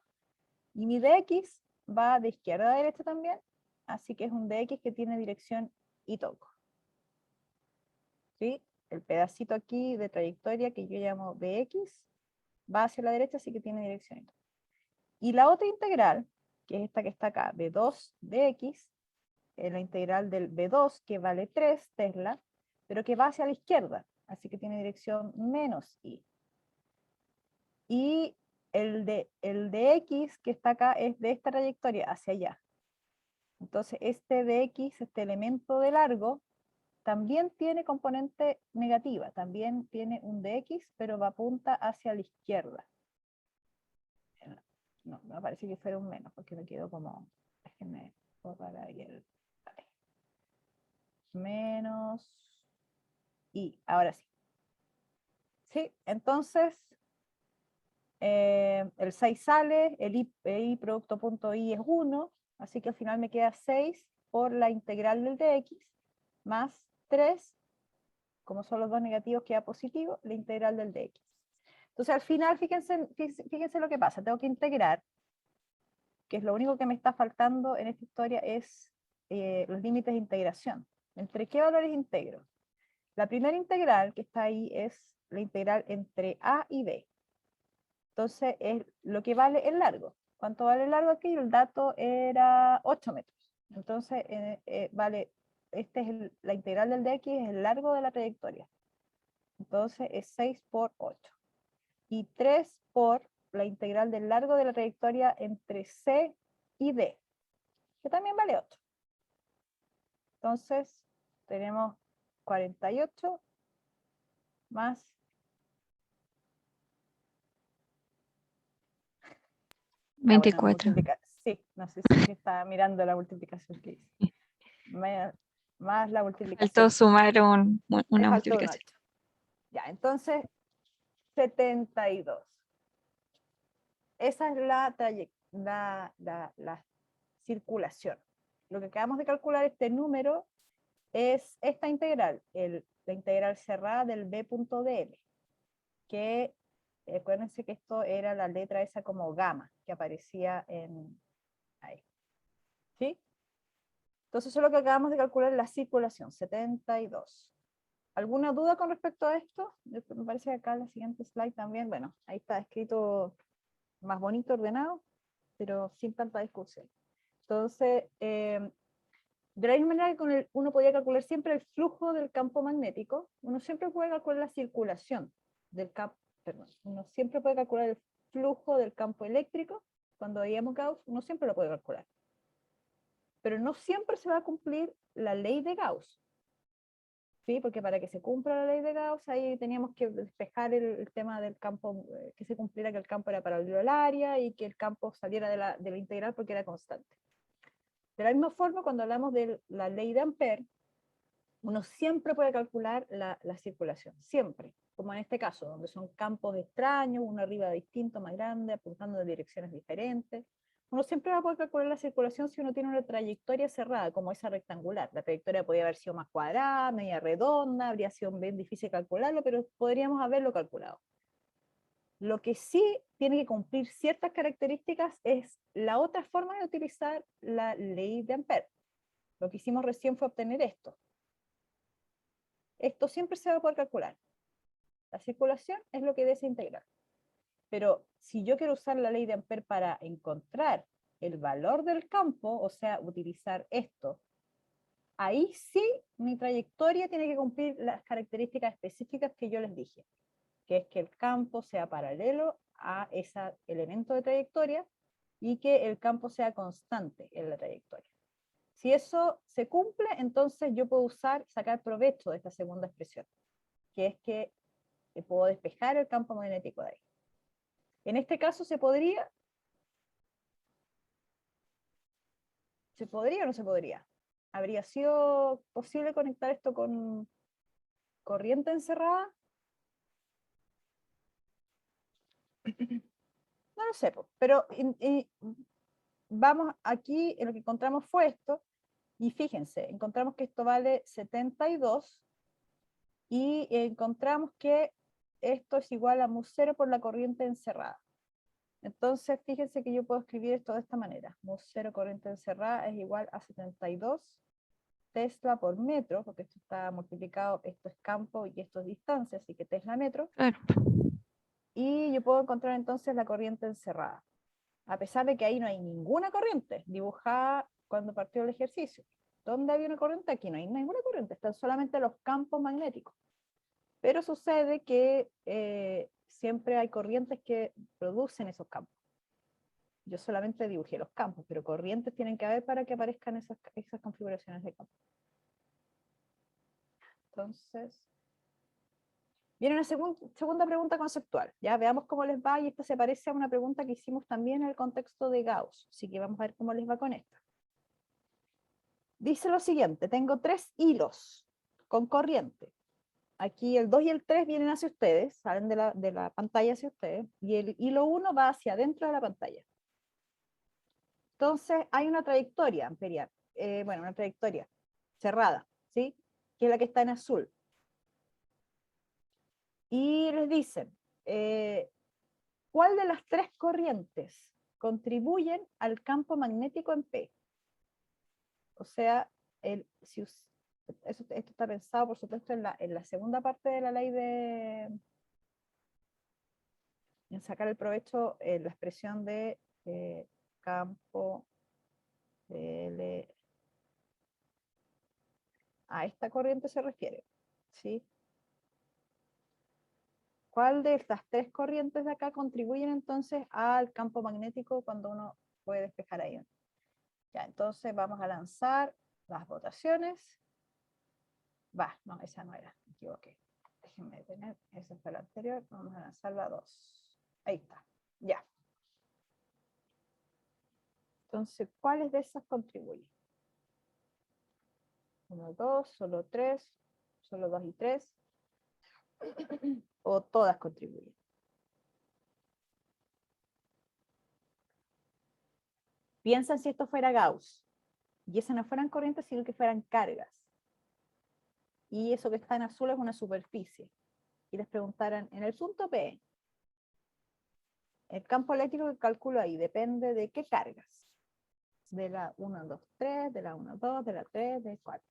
y mi dx va de izquierda a derecha también, así que es un dx que tiene dirección y tongo. ¿Sí? El pedacito aquí de trayectoria que yo llamo bx va hacia la derecha, así que tiene dirección y tongo. Y la otra integral, que es esta que está acá, b2 dx, es la integral del b2, que vale 3 Tesla, pero que va hacia la izquierda, así que tiene dirección menos i. Y el de x que está acá es de esta trayectoria hacia allá. Entonces este dx, este elemento de largo, también tiene componente negativa, también tiene un dx, pero va punta hacia la izquierda. No, me parece que fuera un menos, porque me quedo como, déjenme borrar ahí el menos, y ahora sí. Sí, entonces el 6 sale, el i producto punto i es 1, así que al final me queda 6 por la integral del dx, más 3, como son los dos negativos queda positivo, la integral del dx. Entonces al final, fíjense lo que pasa, tengo que integrar, que es lo único que me está faltando en esta historia, es los límites de integración. ¿Entre qué valores integro? La primera integral que está ahí es la integral entre a y b. Entonces es lo que vale el largo. ¿Cuánto vale el largo aquí? El dato era 8 metros. Entonces vale, la integral del dx es el largo de la trayectoria. Entonces es 6 por 8. Y 3 por la integral del largo de la trayectoria entre C y D, que también vale 8. Entonces tenemos 48 más 24. Sí, no sé si es que está mirando la multiplicación que hice. más la multiplicación. Faltó sumar Me una faltó un multiplicación. 8. Ya, entonces 72. Esa es la circulación. Lo que acabamos de calcular, este número, es esta integral, la integral cerrada del b.dl, que acuérdense que esto era la letra esa como gamma, que aparecía ahí. ¿Sí? Entonces eso es lo que acabamos de calcular, la circulación, 72. ¿Alguna duda con respecto a esto? Me parece que acá en la siguiente slide también, bueno, ahí está escrito más bonito, ordenado, pero sin tanta discusión. Entonces, de la misma manera que uno podía calcular siempre el flujo del campo magnético, uno siempre puede calcular la circulación del campo, perdón, uno siempre puede calcular el flujo del campo eléctrico. Cuando veíamos Gauss, uno siempre lo puede calcular. Pero no siempre se va a cumplir la ley de Gauss. ¿Sí? Porque para que se cumpla la ley de Gauss, ahí teníamos que despejar el tema del campo, que se cumpliera que el campo era paralelo al área y que el campo saliera de la integral porque era constante. De la misma forma, cuando hablamos de la ley de Ampère, uno siempre puede calcular la circulación, siempre, como en este caso, donde son campos extraños, uno arriba distinto, más grande, apuntando en direcciones diferentes. Uno siempre va a poder calcular la circulación si uno tiene una trayectoria cerrada, como esa rectangular. La trayectoria podría haber sido más cuadrada, media redonda, habría sido bien difícil calcularlo, pero podríamos haberlo calculado. Lo que sí tiene que cumplir ciertas características es la otra forma de utilizar la ley de Ampère. Lo que hicimos recién fue obtener esto. Esto siempre se va a poder calcular. La circulación es lo que debe integrar. Pero si yo quiero usar la ley de Ampère para encontrar el valor del campo, o sea, utilizar esto, ahí sí mi trayectoria tiene que cumplir las características específicas que yo les dije, que es que el campo sea paralelo a ese elemento de trayectoria y que el campo sea constante en la trayectoria. Si eso se cumple, entonces yo puedo sacar provecho de esta segunda expresión, que es que puedo despejar el campo magnético de ahí. En este caso ¿se podría o no se podría? ¿Habría sido posible conectar esto con corriente encerrada? No lo sé, pero vamos aquí, lo que encontramos fue esto, y fíjense, encontramos que esto vale 72, y encontramos que esto es igual a mu0 por la corriente encerrada. Entonces, fíjense que yo puedo escribir esto de esta manera. mu0 corriente encerrada es igual a 72 Tesla por metro, porque esto está multiplicado, esto es campo y esto es distancia, así que Tesla metro. Claro. Y yo puedo encontrar entonces la corriente encerrada, a pesar de que ahí no hay ninguna corriente dibujada cuando partió el ejercicio. ¿Dónde había una corriente? Aquí no hay ninguna corriente, están solamente los campos magnéticos. Pero sucede que siempre hay corrientes que producen esos campos. Yo solamente dibujé los campos, pero corrientes tienen que haber para que aparezcan esas configuraciones de campos. Entonces, viene una segunda pregunta conceptual. Ya veamos cómo les va, y esta se parece a una pregunta que hicimos también en el contexto de Gauss. Así que vamos a ver cómo les va con esto. Dice lo siguiente: tengo 3 hilos con corriente. Aquí el 2 y el 3 vienen hacia ustedes, salen de la pantalla hacia ustedes, y el hilo 1 va hacia adentro de la pantalla. Entonces hay una trayectoria amperial, bueno, una trayectoria cerrada, ¿sí? Que es la que está en azul. Y les dicen, ¿cuál de las 3 corrientes contribuyen al campo magnético en P? O sea, esto está pensado, por supuesto, en la segunda parte de la ley en sacar el provecho, la expresión de campo a esta corriente se refiere, ¿sí? ¿Cuál de estas 3 corrientes de acá contribuyen entonces al campo magnético cuando uno puede despejar ahí? Ya, entonces vamos a lanzar las votaciones. No, esa no era, me equivoqué. Déjenme detener, esa fue la anterior. Vamos a lanzar la 2. Ahí está, ya. Entonces, ¿cuáles de esas contribuyen? 1, 2, solo 3, solo 2 y 3, o todas contribuyen. Piensan si esto fuera Gauss, y esas no fueran corrientes, sino que fueran cargas. Y eso que está en azul es una superficie. Y les preguntaran, en el punto P, el campo eléctrico que calculo ahí depende de qué cargas. De la 1, 2, 3, de la 1, 2, de la 3, de 4.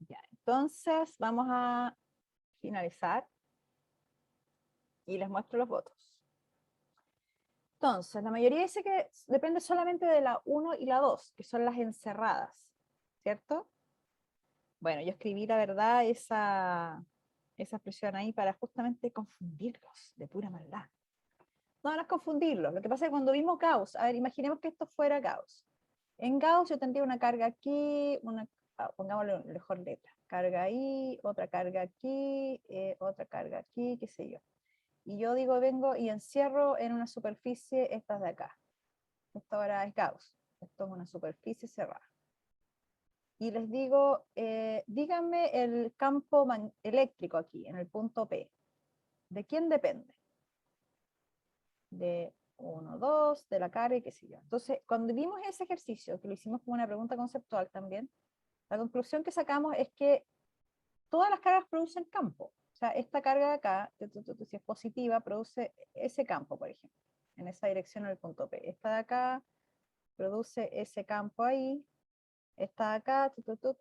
Ya, entonces vamos a finalizar y les muestro los votos. Entonces, la mayoría dice que depende solamente de la 1 y la 2, que son las encerradas, ¿cierto? Bueno, yo escribí la verdad esa expresión ahí para justamente confundirlos, de pura maldad. No, no es confundirlos. Lo que pasa es que cuando vimos Gauss, a ver, imaginemos que esto fuera Gauss. En Gauss yo tendría una carga aquí, pongámosle mejor letra. Carga ahí, otra carga aquí, otra carga aquí, qué sé yo. Y yo digo, vengo y encierro en una superficie estas de acá. Esto ahora es Gauss. Esto es una superficie cerrada. Y les digo, díganme el campo eléctrico aquí, en el punto P. ¿De quién depende? De 1, 2, de la carga y qué sé yo. Entonces, cuando vimos ese ejercicio, que lo hicimos como una pregunta conceptual también, la conclusión que sacamos es que todas las cargas producen campo. O sea, esta carga de acá, si es positiva, produce ese campo, por ejemplo, en esa dirección en el punto P. Esta de acá produce ese campo ahí. Esta de acá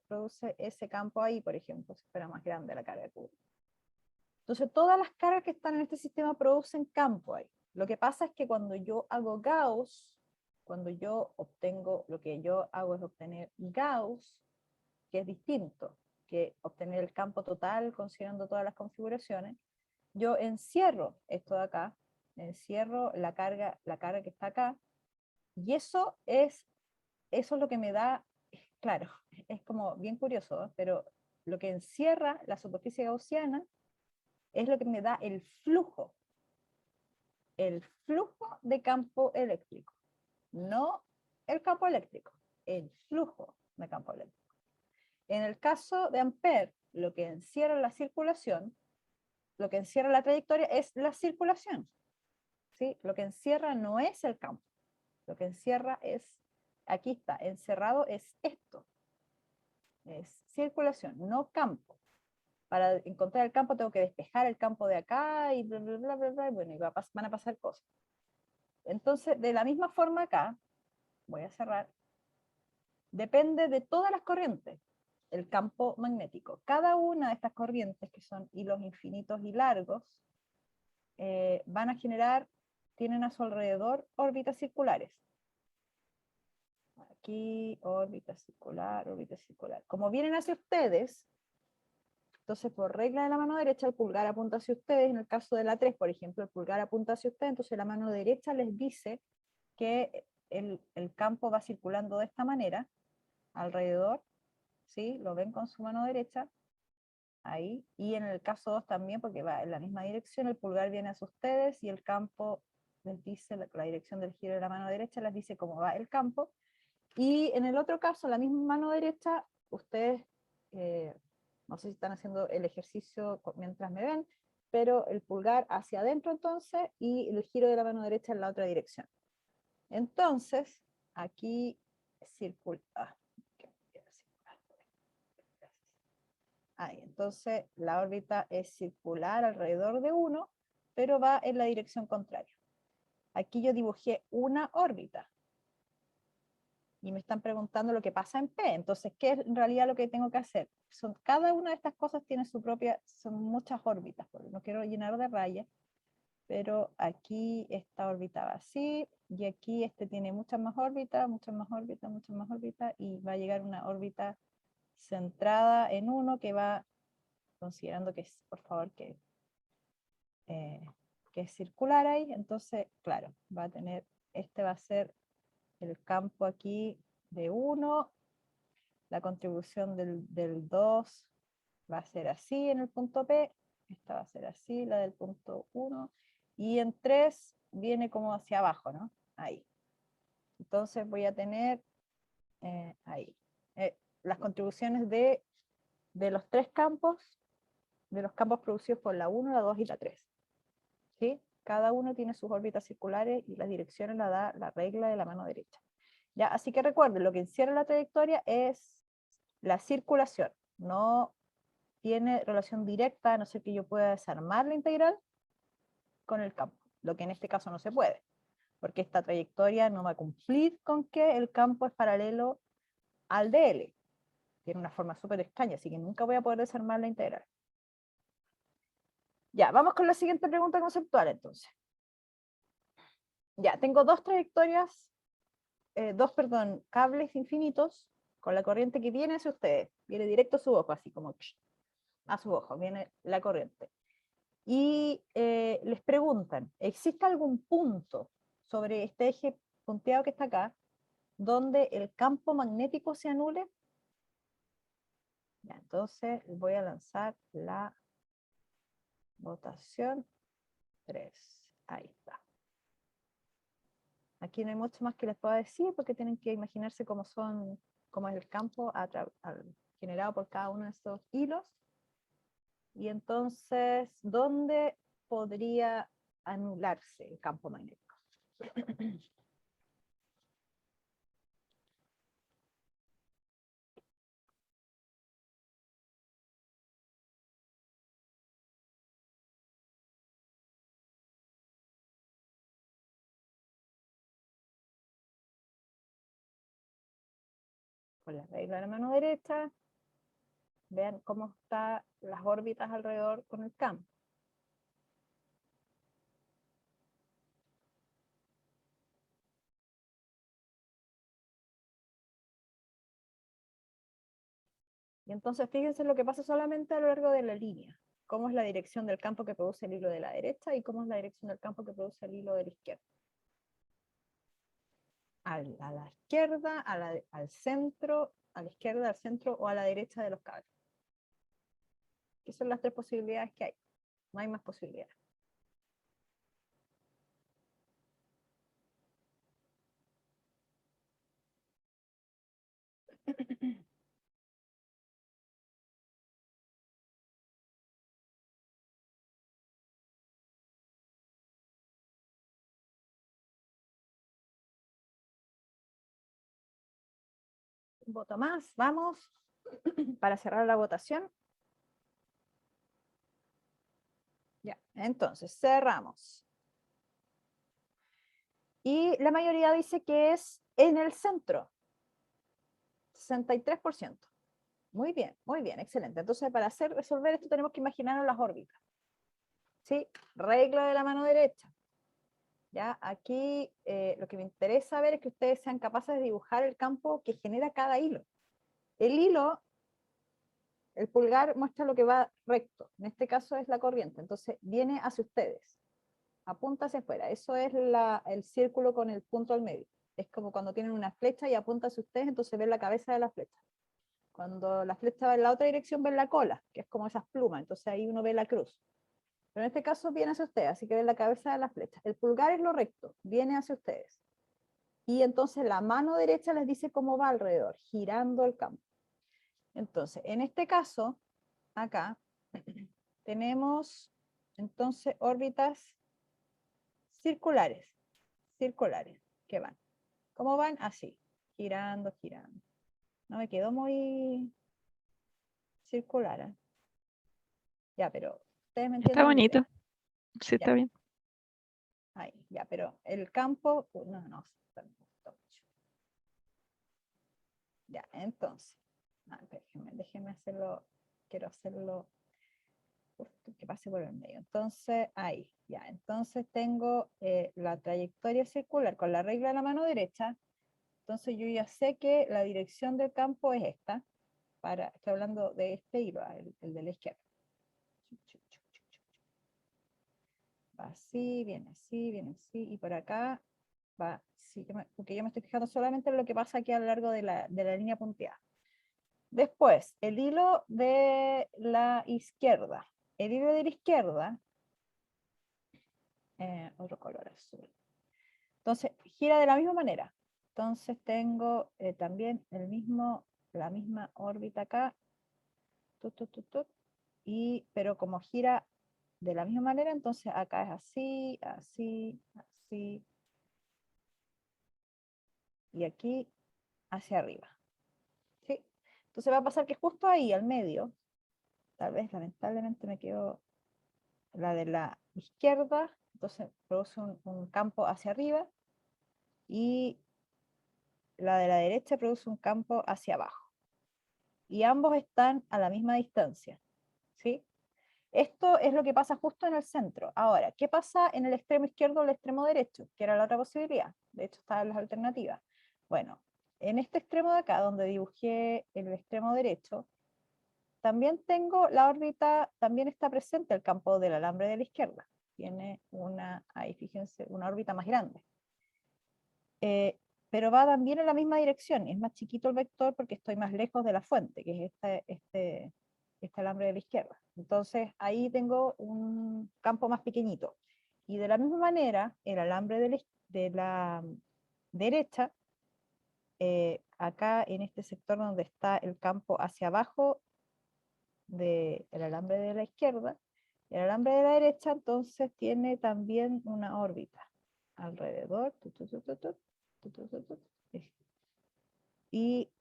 produce ese campo ahí, por ejemplo, si fuera más grande la carga Q. Entonces, todas las cargas que están en este sistema producen campo ahí. Lo que pasa es que cuando yo hago Gauss, cuando yo obtengo, lo que yo hago es obtener Gauss, que es distinto que obtener el campo total considerando todas las configuraciones, yo encierro esto de acá, encierro la carga que está acá, y eso es lo que me da, claro, es como bien curioso, ¿eh? Pero lo que encierra la superficie gaussiana es lo que me da el flujo de campo eléctrico, no el campo eléctrico, el flujo de campo eléctrico. En el caso de Ampère, lo que encierra la circulación, lo que encierra la trayectoria es la circulación, ¿sí? Lo que encierra no es el campo, lo que encierra es, aquí está, encerrado es esto, es circulación, no campo. Para encontrar el campo tengo que despejar el campo de acá y bla, bla, bla, bla, bla, y bueno, y van a pasar cosas. Entonces, de la misma forma acá, voy a cerrar, depende de todas las corrientes, el campo magnético. Cada una de estas corrientes, que son hilos infinitos y largos, van a generar, tienen a su alrededor órbitas circulares. Aquí, órbita circular, órbita circular. Como vienen hacia ustedes, entonces por regla de la mano derecha el pulgar apunta hacia ustedes. En el caso de la 3, por ejemplo, el pulgar apunta hacia ustedes, entonces la mano derecha les dice que el campo va circulando de esta manera, alrededor, ¿sí? Lo ven con su mano derecha, ahí, y en el caso 2 también, porque va en la misma dirección, el pulgar viene hacia ustedes y el campo les dice, la dirección del giro de la mano derecha les dice cómo va el campo, y en el otro caso, la misma mano derecha, ustedes, no sé si están haciendo el ejercicio mientras me ven, pero el pulgar hacia adentro entonces, y el giro de la mano derecha en la otra dirección. Entonces, aquí circula. Ahí, entonces la órbita es circular alrededor de 1, pero va en la dirección contraria. Aquí yo dibujé una órbita. Y me están preguntando lo que pasa en P. Entonces, ¿qué es en realidad lo que tengo que hacer? Cada una de estas cosas tiene su propia, son muchas órbitas, porque no quiero llenar de rayas, pero aquí esta órbita va así, y aquí este tiene muchas más órbitas, muchas más órbitas, muchas más órbitas, y va a llegar una órbita centrada en uno que va, considerando que es, por favor, que es circular ahí, entonces, claro, va a tener, este va a ser el campo aquí de 1, la contribución del 2 va a ser así en el punto P, esta va a ser así, la del punto 1, y en 3 viene como hacia abajo, ¿no? Ahí. Entonces voy a tener ahí las contribuciones de los tres campos, de los campos producidos por la 1, la 2 y la 3. ¿Sí? Cada uno tiene sus órbitas circulares y las direcciones la da la regla de la mano derecha. ¿Ya? Así que recuerden, lo que encierra la trayectoria es la circulación. No tiene relación directa, a no ser que yo pueda desarmar la integral con el campo, lo que en este caso no se puede, porque esta trayectoria no va a cumplir con que el campo es paralelo al DL. Tiene una forma súper extraña, así que nunca voy a poder desarmar la integral. Ya, vamos con la siguiente pregunta conceptual entonces. Ya, tengo dos trayectorias, cables infinitos con la corriente que viene hacia ustedes. Viene directo a su ojo, así como a su ojo, viene la corriente. Y les preguntan, ¿existe algún punto sobre este eje punteado que está acá donde el campo magnético se anule? Ya, entonces voy a lanzar la votación 3. Ahí está. Aquí no hay mucho más que les pueda decir porque tienen que imaginarse cómo es el campo generado por cada uno de estos hilos. Y entonces, ¿dónde podría anularse el campo magnético? Con la regla de la mano derecha, vean cómo están las órbitas alrededor con el campo. Y entonces fíjense lo que pasa solamente a lo largo de la línea. Cómo es la dirección del campo que produce el hilo de la derecha y cómo es la dirección del campo que produce el hilo de la izquierda. A la izquierda, al centro, a la izquierda, al centro o a la derecha de los cables. Esas son las tres posibilidades que hay. No hay más posibilidades. Un voto más, vamos, para cerrar la votación. Ya, entonces cerramos. Y la mayoría dice que es en el centro. 63%. Muy bien, excelente. Entonces, para resolver esto tenemos que imaginarnos las órbitas. ¿Sí? Regla de la mano derecha. ¿Ya? Aquí lo que me interesa ver es que ustedes sean capaces de dibujar el campo que genera cada hilo. El hilo, el pulgar muestra lo que va recto. En este caso es la corriente. Entonces, viene hacia ustedes. Apunta hacia afuera. Eso es el círculo con el punto al medio. Es como cuando tienen una flecha y apunta hacia ustedes, entonces ven la cabeza de la flecha. Cuando la flecha va en la otra dirección, ven la cola, que es como esas plumas, entonces ahí uno ve la cruz. Pero en este caso viene hacia ustedes, así que ven la cabeza de la flecha. El pulgar es lo recto, viene hacia ustedes. Y entonces la mano derecha les dice cómo va alrededor, girando el campo. Entonces, en este caso, acá, tenemos entonces órbitas circulares, que van. ¿Cómo van? Así, girando, girando. No me quedó muy circular, ¿eh? Ya, pero ustedes me Está entienden la bonito. idea. Sí, está Ya, bien. ahí, ya, pero el campo, no, me gustó mucho. Ya, entonces, déjenme hacerlo, quiero hacerlo que pase por el medio. Entonces, ahí, ya, entonces tengo la trayectoria circular con la regla de la mano derecha. Entonces yo ya sé que la dirección del campo es esta. estoy hablando de este hilo, el de la izquierda. Va así, viene así, viene así, y por acá va así, porque yo me estoy fijando solamente en lo que pasa aquí a lo largo de la línea punteada. Después, el hilo de la izquierda. El hilo de la izquierda, otro color azul. Entonces, gira de la misma manera. Entonces tengo también la misma órbita acá, pero como gira de la misma manera, entonces acá es así, así, así, y aquí hacia arriba. ¿Sí? Entonces va a pasar que justo ahí, al medio, tal vez lamentablemente me quedo la de la izquierda, entonces produce un campo hacia arriba, y la de la derecha produce un campo hacia abajo. Y ambos están a la misma distancia. ¿Sí? Esto es lo que pasa justo en el centro. Ahora, ¿qué pasa en el extremo izquierdo o el extremo derecho? Que era la otra posibilidad. De hecho, estaban las alternativas. Bueno, en este extremo de acá, donde dibujé el extremo derecho, también tengo la órbita, también está presente el campo del alambre de la izquierda. Tiene ahí fíjense, una órbita más grande. Pero va también en la misma dirección. Es más chiquito el vector porque estoy más lejos de la fuente, que es este alambre de la izquierda. Entonces ahí tengo un campo más pequeñito. Y de la misma manera, el alambre de la derecha, acá en este sector donde está el campo hacia abajo del alambre de la izquierda, el alambre de la derecha entonces tiene también una órbita alrededor, y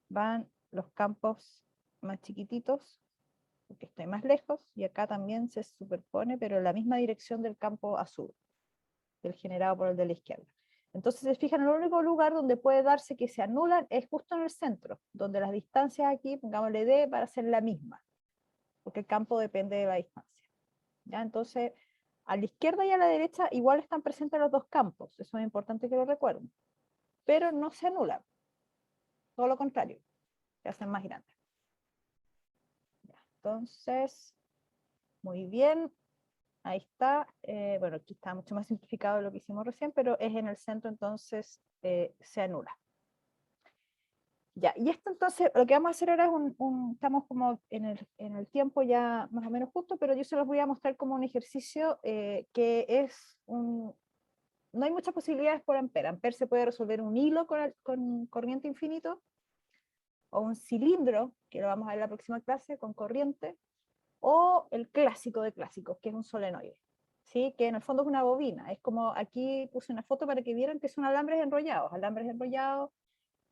van los campos más chiquititos, porque estoy más lejos, y acá también se superpone, pero en la misma dirección del campo azul, del generado por el de la izquierda. Entonces se fijan, el único lugar donde puede darse que se anulan es justo en el centro, donde las distancias aquí, pongámosle D, para ser la misma, porque el campo depende de la distancia. ¿Ya? Entonces, a la izquierda y a la derecha igual están presentes los dos campos, eso es importante que lo recuerden, pero no se anulan, todo lo contrario, se hacen más grandes. Ya, entonces, muy bien, ahí está. Bueno, aquí está mucho más simplificado de lo que hicimos recién, pero es en el centro, entonces se anula. Ya, y esto entonces, lo que vamos a hacer ahora es estamos como en el tiempo ya más o menos justo, pero yo se los voy a mostrar como un ejercicio que es no hay muchas posibilidades por Ampere. Ampere se puede resolver un hilo con corriente infinito, o un cilindro, que lo vamos a ver en la próxima clase, con corriente, o el clásico de clásicos, que es un solenoide, ¿sí? Que en el fondo es una bobina. Es como, aquí puse una foto para que vieran que son alambres enrollados,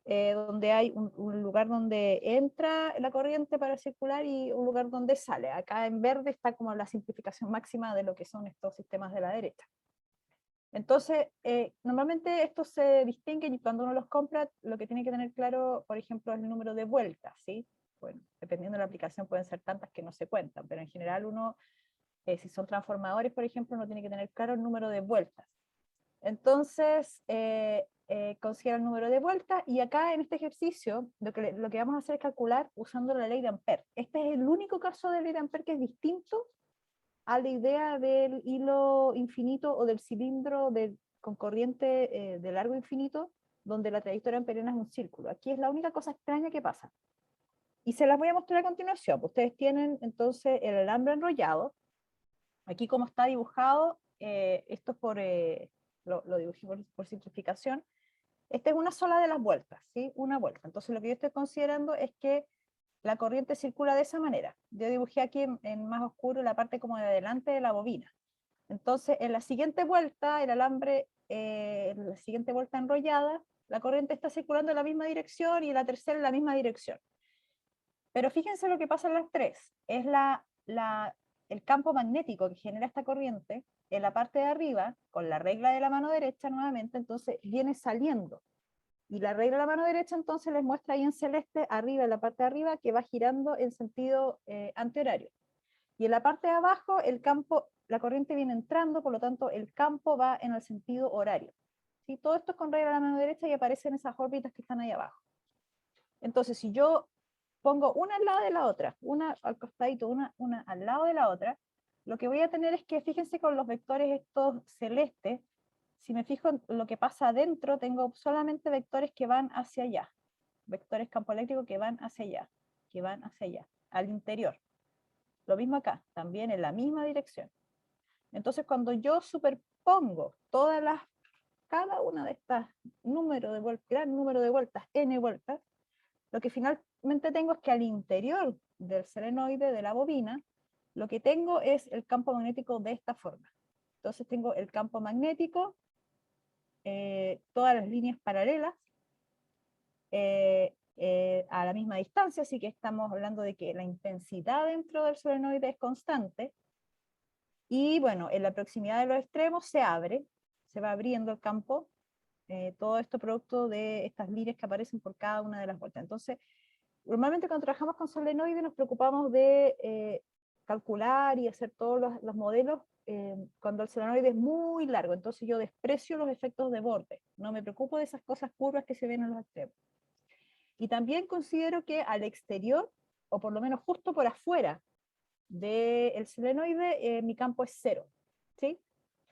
donde hay un lugar donde entra la corriente para circular y un lugar donde sale. Acá en verde está como la simplificación máxima de lo que son estos sistemas de la derecha. Entonces, normalmente estos se distinguen, y cuando uno los compra, lo que tiene que tener claro, por ejemplo, es el número de vueltas, ¿sí? Bueno, dependiendo de la aplicación pueden ser tantas que no se cuentan, pero en general uno, si son transformadores, por ejemplo, uno tiene que tener claro el número de vueltas. Entonces, considera el número de vueltas, y acá en este ejercicio lo que vamos a hacer es calcular usando la ley de Ampere. Este es el único caso de ley de Ampere que es distinto a la idea del hilo infinito o del cilindro con corriente de largo infinito, donde la trayectoria amperiana es un círculo. Aquí es la única cosa extraña que pasa. Y se las voy a mostrar a continuación. Ustedes tienen entonces el alambre enrollado. Aquí como está dibujado, esto es lo dibujé por simplificación. Esta es una sola de las vueltas, ¿sí? Una vuelta. Entonces lo que yo estoy considerando es que la corriente circula de esa manera. Yo dibujé aquí en más oscuro la parte como de adelante de la bobina. Entonces, en la siguiente vuelta, el alambre, en la siguiente vuelta enrollada, la corriente está circulando en la misma dirección, y la tercera en la misma dirección. Pero fíjense lo que pasa en las tres. Es el campo magnético que genera esta corriente en la parte de arriba, con la regla de la mano derecha nuevamente, entonces viene saliendo. Y la regla de la mano derecha entonces les muestra ahí en celeste, arriba, en la parte de arriba, que va girando en sentido antihorario. Y en la parte de abajo, la corriente viene entrando, por lo tanto el campo va en el sentido horario. ¿Sí? Todo esto es con regla de la mano derecha y aparecen esas órbitas que están ahí abajo. Entonces, si yo pongo una al lado de la otra, una al costadito, una al lado de la otra, lo que voy a tener es que, fíjense con los vectores estos celestes, si me fijo en lo que pasa adentro, tengo solamente vectores que van hacia allá, vectores campo eléctrico que van hacia allá, al interior. Lo mismo acá, también en la misma dirección. Entonces, cuando yo superpongo cada una de estas gran número de vueltas, n vueltas, lo que finalmente tengo es que al interior del solenoide de la bobina, lo que tengo es el campo magnético de esta forma. Entonces tengo el campo magnético, todas las líneas paralelas, a la misma distancia, así que estamos hablando de que la intensidad dentro del solenoide es constante, y bueno, en la proximidad de los extremos se va abriendo el campo, todo esto producto de estas líneas que aparecen por cada una de las vueltas. Entonces, normalmente cuando trabajamos con solenoide nos preocupamos de calcular y hacer todos los modelos cuando el solenoide es muy largo, entonces yo desprecio los efectos de borde, no me preocupo de esas cosas curvas que se ven en los extremos. Y también considero que al exterior, o por lo menos justo por afuera del solenoide, mi campo es cero, ¿sí?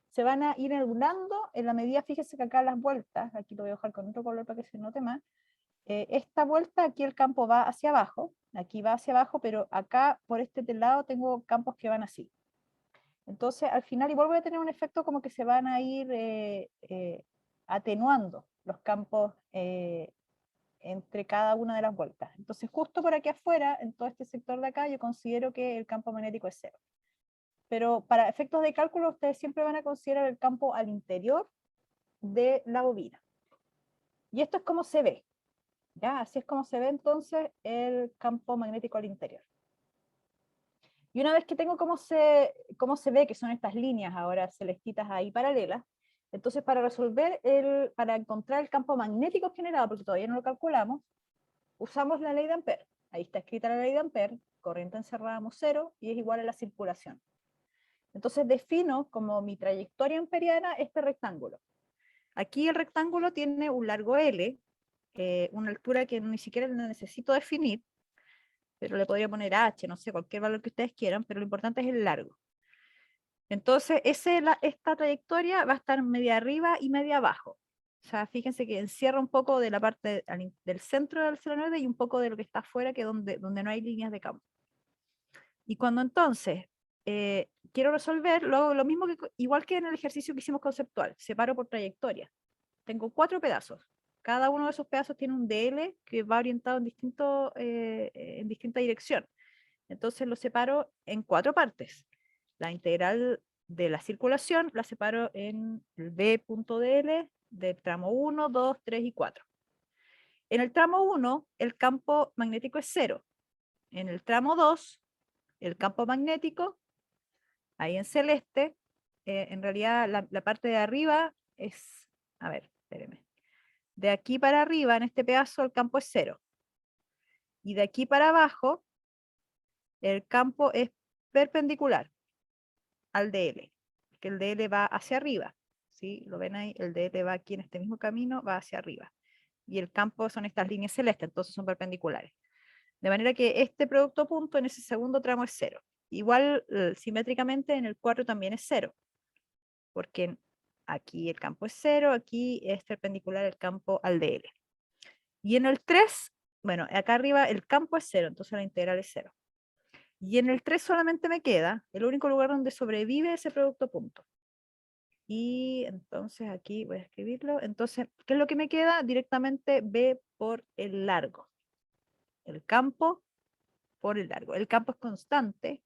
Se van a ir anulando en la medida, fíjese que acá las vueltas, aquí lo voy a dejar con otro color para que se note más, esta vuelta aquí el campo va hacia abajo, aquí va hacia abajo, pero acá por este lado tengo campos que van así. Entonces al final igual voy a tener un efecto como que se van a ir atenuando los campos entre cada una de las vueltas. Entonces justo por aquí afuera, en todo este sector de acá, yo considero que el campo magnético es cero. Pero para efectos de cálculo ustedes siempre van a considerar el campo al interior de la bobina. Y esto es como se ve. ¿Ya? Así es como se ve entonces el campo magnético al interior. Y una vez que tengo cómo se ve, que son estas líneas ahora celestitas ahí paralelas, entonces para encontrar el campo magnético generado, porque todavía no lo calculamos, usamos la ley de Ampère. Ahí está escrita la ley de Ampère, corriente encerrada cero, y es igual a la circulación. Entonces defino como mi trayectoria amperiana este rectángulo. Aquí el rectángulo tiene un largo L, una altura que ni siquiera necesito definir, pero le podría poner H, no sé, cualquier valor que ustedes quieran, pero lo importante es el largo. Entonces, esta trayectoria va a estar media arriba y media abajo. O sea, fíjense que encierra un poco de la parte del centro del solenoide y un poco de lo que está afuera, que es donde no hay líneas de campo. Y cuando entonces quiero resolver, lo mismo igual que en el ejercicio que hicimos conceptual, separo por trayectoria. Tengo 4 pedazos. Cada uno de esos pedazos tiene un DL que va orientado en distinta dirección. Entonces lo separo en 4 partes. La integral de la circulación la separo en el B.dl del tramo 1, 2, 3 y 4. En el tramo 1, el campo magnético es 0. En el tramo 2, el campo magnético, ahí en celeste, en realidad la parte de arriba es, a ver, espérenme. De aquí para arriba, en este pedazo, el campo es 0. Y de aquí para abajo, el campo es perpendicular al DL, que el DL va hacia arriba. ¿Sí? ¿Lo ven ahí? El DL va aquí en este mismo camino, va hacia arriba. Y el campo son estas líneas celestes, entonces son perpendiculares. De manera que este producto punto en ese segundo tramo es 0. Igual, simétricamente, en el 4 también es 0. Porque aquí el campo es 0, aquí es perpendicular el campo al DL. Y en el 3, bueno, acá arriba el campo es 0, entonces la integral es 0. Y en el 3 solamente me queda el único lugar donde sobrevive ese producto punto. Y entonces aquí voy a escribirlo. Entonces, ¿qué es lo que me queda? Directamente B por el largo. El campo por el largo. El campo es constante,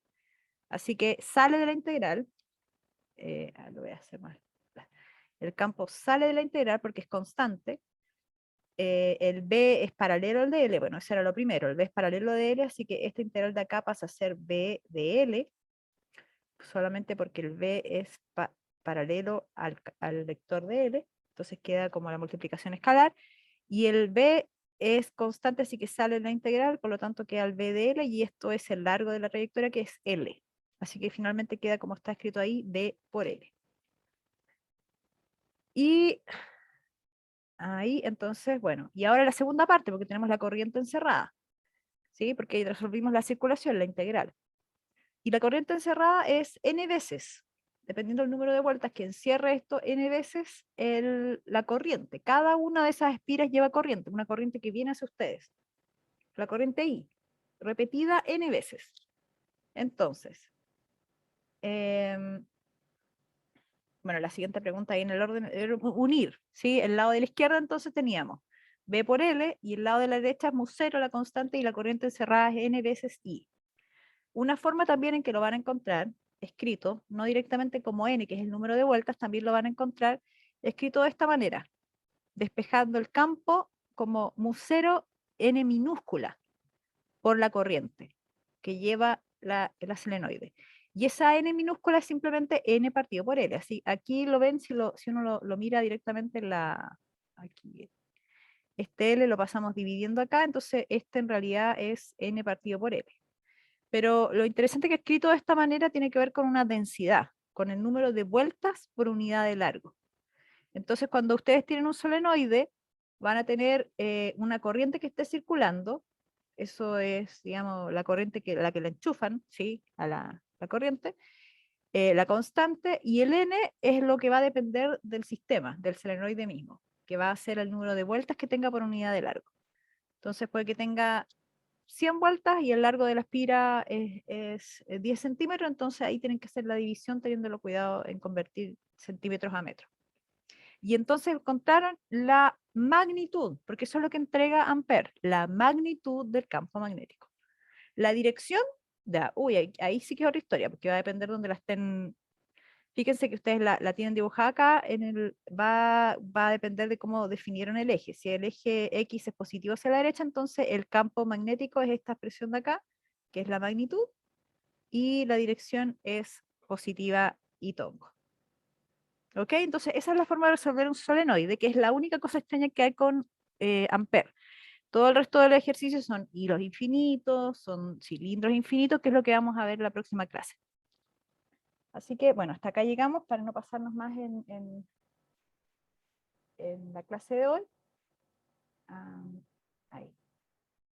así que sale de la integral. Lo voy a hacer mal. El campo sale de la integral porque es constante. El B es paralelo al de L, bueno, eso era lo primero, el B es paralelo de L, así que esta integral de acá pasa a ser B de L, solamente porque el B es paralelo al vector de L, entonces queda como la multiplicación escalar, y el B es constante, así que sale en la integral, por lo tanto queda el B de L, y esto es el largo de la trayectoria, que es L. Así que finalmente queda como está escrito ahí, B por L. Y ahí, entonces, bueno, y ahora la segunda parte, porque tenemos la corriente encerrada. ¿sí? Porque ahí resolvimos la circulación, la integral. Y la corriente encerrada es n veces, dependiendo del número de vueltas que encierre esto, n veces la corriente. Cada una de esas espiras lleva corriente, una corriente que viene hacia ustedes. La corriente I, repetida n veces. Entonces, bueno, la siguiente pregunta ahí en el orden era unir, ¿sí? El lado de la izquierda entonces teníamos B por L y el lado de la derecha es mu0, la constante, y la corriente encerrada es n veces I. Una forma también en que lo van a encontrar escrito, no directamente como n, que es el número de vueltas, también lo van a encontrar escrito de esta manera, despejando el campo como mu0 n minúscula por la corriente que lleva la solenoide. Y esa n minúscula es simplemente n partido por L. Así, aquí lo ven si uno lo mira directamente en aquí. Este L lo pasamos dividiendo acá, entonces este en realidad es n partido por L. Pero lo interesante que escrito de esta manera tiene que ver con una densidad, con el número de vueltas por unidad de largo. Entonces, cuando ustedes tienen un solenoide, van a tener una corriente que esté circulando. Eso es, digamos, la corriente la que le enchufan, ¿sí? A la corriente. La constante, y el n es lo que va a depender del sistema, del solenoide mismo, que va a ser el número de vueltas que tenga por unidad de largo. Entonces puede que tenga 100 vueltas y el largo de la espira es 10 centímetros, entonces ahí tienen que hacer la división teniendo cuidado en convertir centímetros a metros. Y entonces encontraron la magnitud, porque eso es lo que entrega Ampere, la magnitud del campo magnético. La dirección, ahí sí que es otra historia, porque va a depender de dónde la estén. Fíjense que ustedes la tienen dibujada acá, va a depender de cómo definieron el eje. Si el eje X es positivo hacia la derecha, entonces el campo magnético es esta expresión de acá, que es la magnitud, y la dirección es positiva y tongo. ¿Ok? Entonces esa es la forma de resolver un solenoide, que es la única cosa extraña que hay con Ampere. Todo el resto de los ejercicios son hilos infinitos, son cilindros infinitos, que es lo que vamos a ver en la próxima clase. Así que, bueno, hasta acá llegamos para no pasarnos más en la clase de hoy. Ahí.